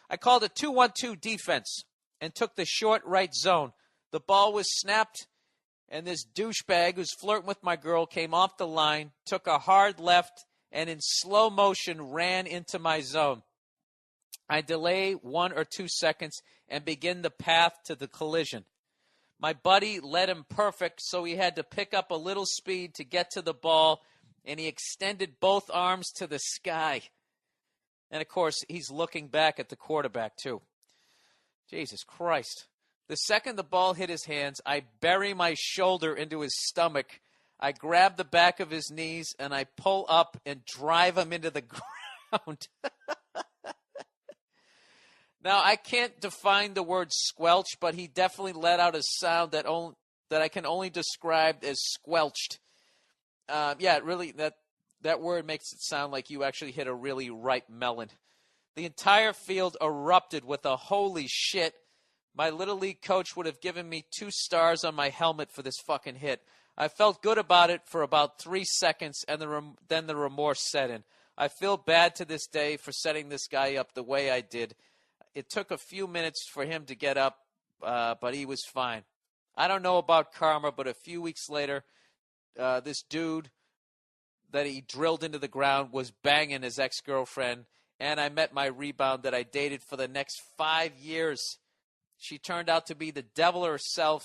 I called a 2-1-2 defense and took the short right zone. The ball was snapped, and this douchebag who's flirting with my girl came off the line, took a hard left, and in slow motion ran into my zone. I delay 1 or 2 seconds and begin the path to the collision. My buddy led him perfect, so he had to pick up a little speed to get to the ball, and he extended both arms to the sky. And, of course, he's looking back at the quarterback, too. Jesus Christ. The second the ball hit his hands, I bury my shoulder into his stomach. I grab the back of his knees, and I pull up and drive him into the ground. Now, I can't define the word squelch, but he definitely let out a sound that I can only describe as squelched. Really, that word makes it sound like you actually hit a really ripe melon. The entire field erupted with a holy shit. My Little League coach would have given me 2 stars on my helmet for this fucking hit. I felt good about it for about 3 seconds, and then the remorse set in. I feel bad to this day for setting this guy up the way I did. It took a few minutes for him to get up, but he was fine. I don't know about karma, but a few weeks later, this dude that he drilled into the ground was banging his ex-girlfriend, and I met my rebound that I dated for the next 5 years. She turned out to be the devil herself.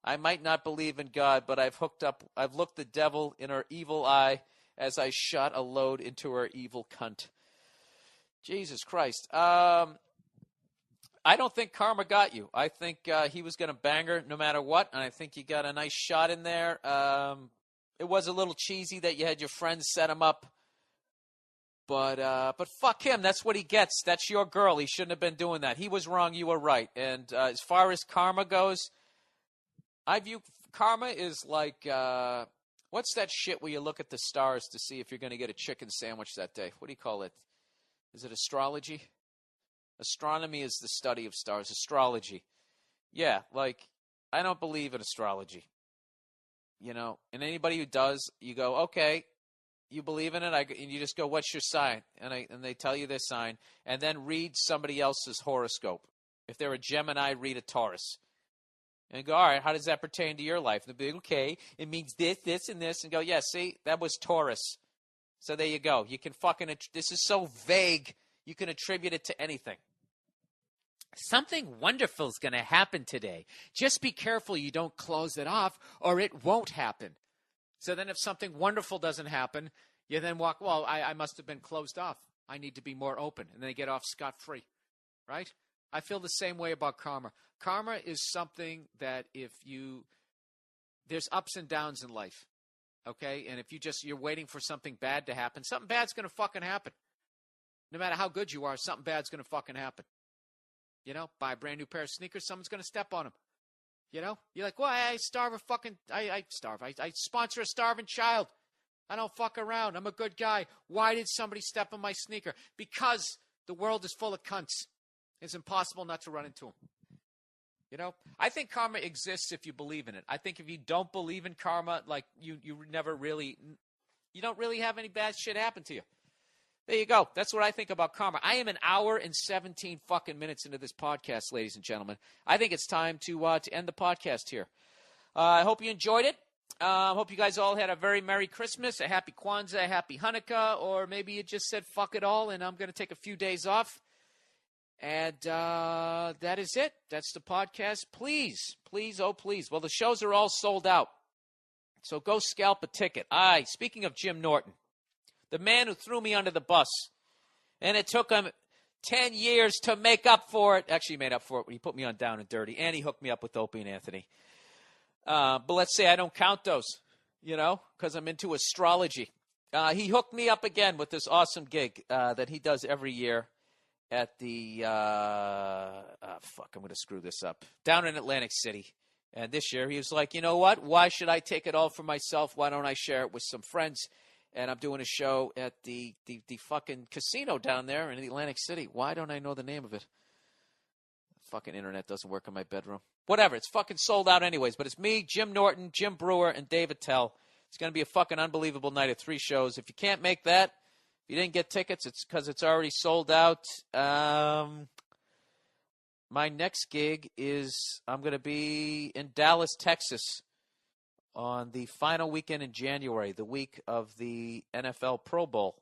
I might not believe in God, but I've looked the devil in her evil eye as I shot a load into her evil cunt. Jesus Christ. I don't think karma got you. I think he was going to bang her no matter what, and I think you got a nice shot in there. It was a little cheesy that you had your friends set him up, but fuck him. That's what he gets. That's your girl. He shouldn't have been doing that. He was wrong. You were right. And as far as karma goes, I view karma is like what's that shit where you look at the stars to see if you're going to get a chicken sandwich that day? What do you call it? Is it astrology? Astronomy is the study of stars. Astrology. Yeah, like, I don't believe in astrology. You know, and anybody who does, you go, okay, you believe in it? And you just go, what's your sign? And they tell you their sign. And then read somebody else's horoscope. If they're a Gemini, read a Taurus. And go, all right, how does that pertain to your life? And they'll be, okay, it means this, this, and this. And go, yeah, see, that was Taurus. So there you go. You can this is so vague, you can attribute it to anything. Something wonderful is going to happen today. Just be careful you don't close it off or it won't happen. So then if something wonderful doesn't happen, you then walk, well, I must have been closed off. I need to be more open. And then you get off scot-free, right? I feel the same way about karma. Karma is something that there's ups and downs in life, okay? And if you're waiting for something bad to happen, something bad's going to fucking happen. No matter how good you are, something bad's going to fucking happen. You know, buy a brand new pair of sneakers, someone's going to step on them. You know, you're like, well, I sponsor a starving child. I don't fuck around. I'm a good guy. Why did somebody step on my sneaker? Because the world is full of cunts. It's impossible not to run into them. You know, I think karma exists if you believe in it. I think if you don't believe in karma, like you don't really have any bad shit happen to you. There you go. That's what I think about karma. I am an hour and 17 fucking minutes into this podcast, ladies and gentlemen. I think it's time to end the podcast here. I hope you enjoyed it. I hope you guys all had a very Merry Christmas, a Happy Kwanzaa, a Happy Hanukkah, or maybe you just said fuck it all and I'm going to take a few days off. And that is it. That's the podcast. Please, oh please. Well, the shows are all sold out. So go scalp a ticket. Speaking of Jim Norton, the man who threw me under the bus, and it took him 10 years to make up for it. Actually, he made up for it when he put me on Down and Dirty, and he hooked me up with Opie and Anthony. But let's say I don't count those, you know, because I'm into astrology. He hooked me up again with this awesome gig that he does every year at the I'm going to screw this up, down in Atlantic City. And this year he was like, you know what? Why should I take it all for myself? Why don't I share it with some friends? And I'm doing a show at the fucking casino down there in Atlantic City. Why don't I know the name of it? Fucking internet doesn't work in my bedroom. Whatever. It's fucking sold out anyways. But it's me, Jim Norton, Jim Brewer, and David Tell. It's going to be a fucking unbelievable night of 3 shows. If you can't make that, if you didn't get tickets, it's because it's already sold out. My next gig is I'm going to be in Dallas, Texas on the final weekend in January, the week of the NFL Pro Bowl.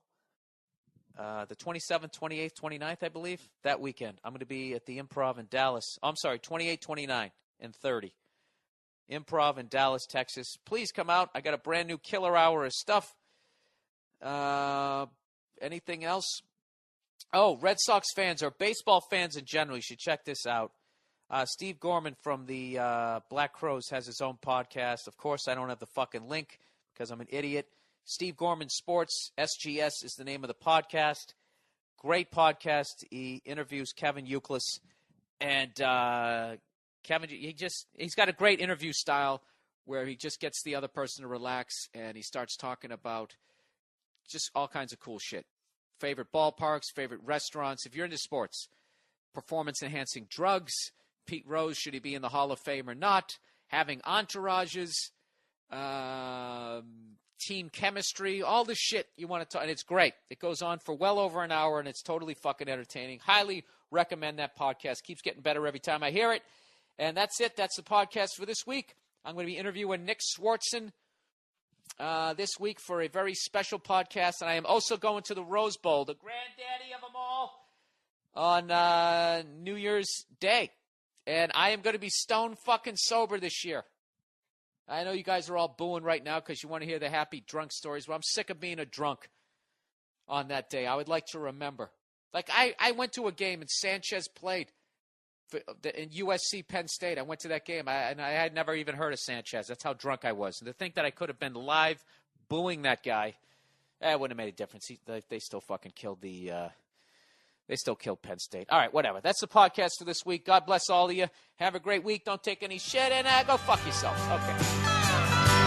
The 27th, 28th, 29th, I believe, that weekend. I'm going to be at the Improv in Dallas. I'm sorry, 28, 29, and 30. Improv in Dallas, Texas. Please come out. I got a brand new killer hour of stuff. Anything else? Oh, Red Sox fans or baseball fans in general, you should check this out. Steve Gorman from the Black Crows has his own podcast. Of course, I don't have the fucking link because I'm an idiot. Steve Gorman Sports, SGS is the name of the podcast. Great podcast. He interviews Kevin Euclid. And Kevin, he's got a great interview style where he just gets the other person to relax and he starts talking about just all kinds of cool shit. Favorite ballparks, favorite restaurants. If you're into sports, performance-enhancing drugs, Pete Rose, should he be in the Hall of Fame or not, having entourages, team chemistry, all the shit you want to talk. And it's great. It goes on for well over an hour, and it's totally fucking entertaining. Highly recommend that podcast. Keeps getting better every time I hear it. And that's it. That's the podcast for this week. I'm going to be interviewing Nick Swartzen this week for a very special podcast. And I am also going to the Rose Bowl, the granddaddy of them all, on New Year's Day. And I am going to be stone fucking sober this year. I know you guys are all booing right now because you want to hear the happy drunk stories. Well, I'm sick of being a drunk on that day. I would like to remember. Like, I went to a game and Sanchez played in USC Penn State. I went to that game, and I had never even heard of Sanchez. That's how drunk I was. And to think that I could have been live booing that guy, it wouldn't have made a difference. They still fucking killed They still killed Penn State. All right, whatever. That's the podcast for this week. God bless all of you. Have a great week. Don't take any shit, and go fuck yourself. Okay.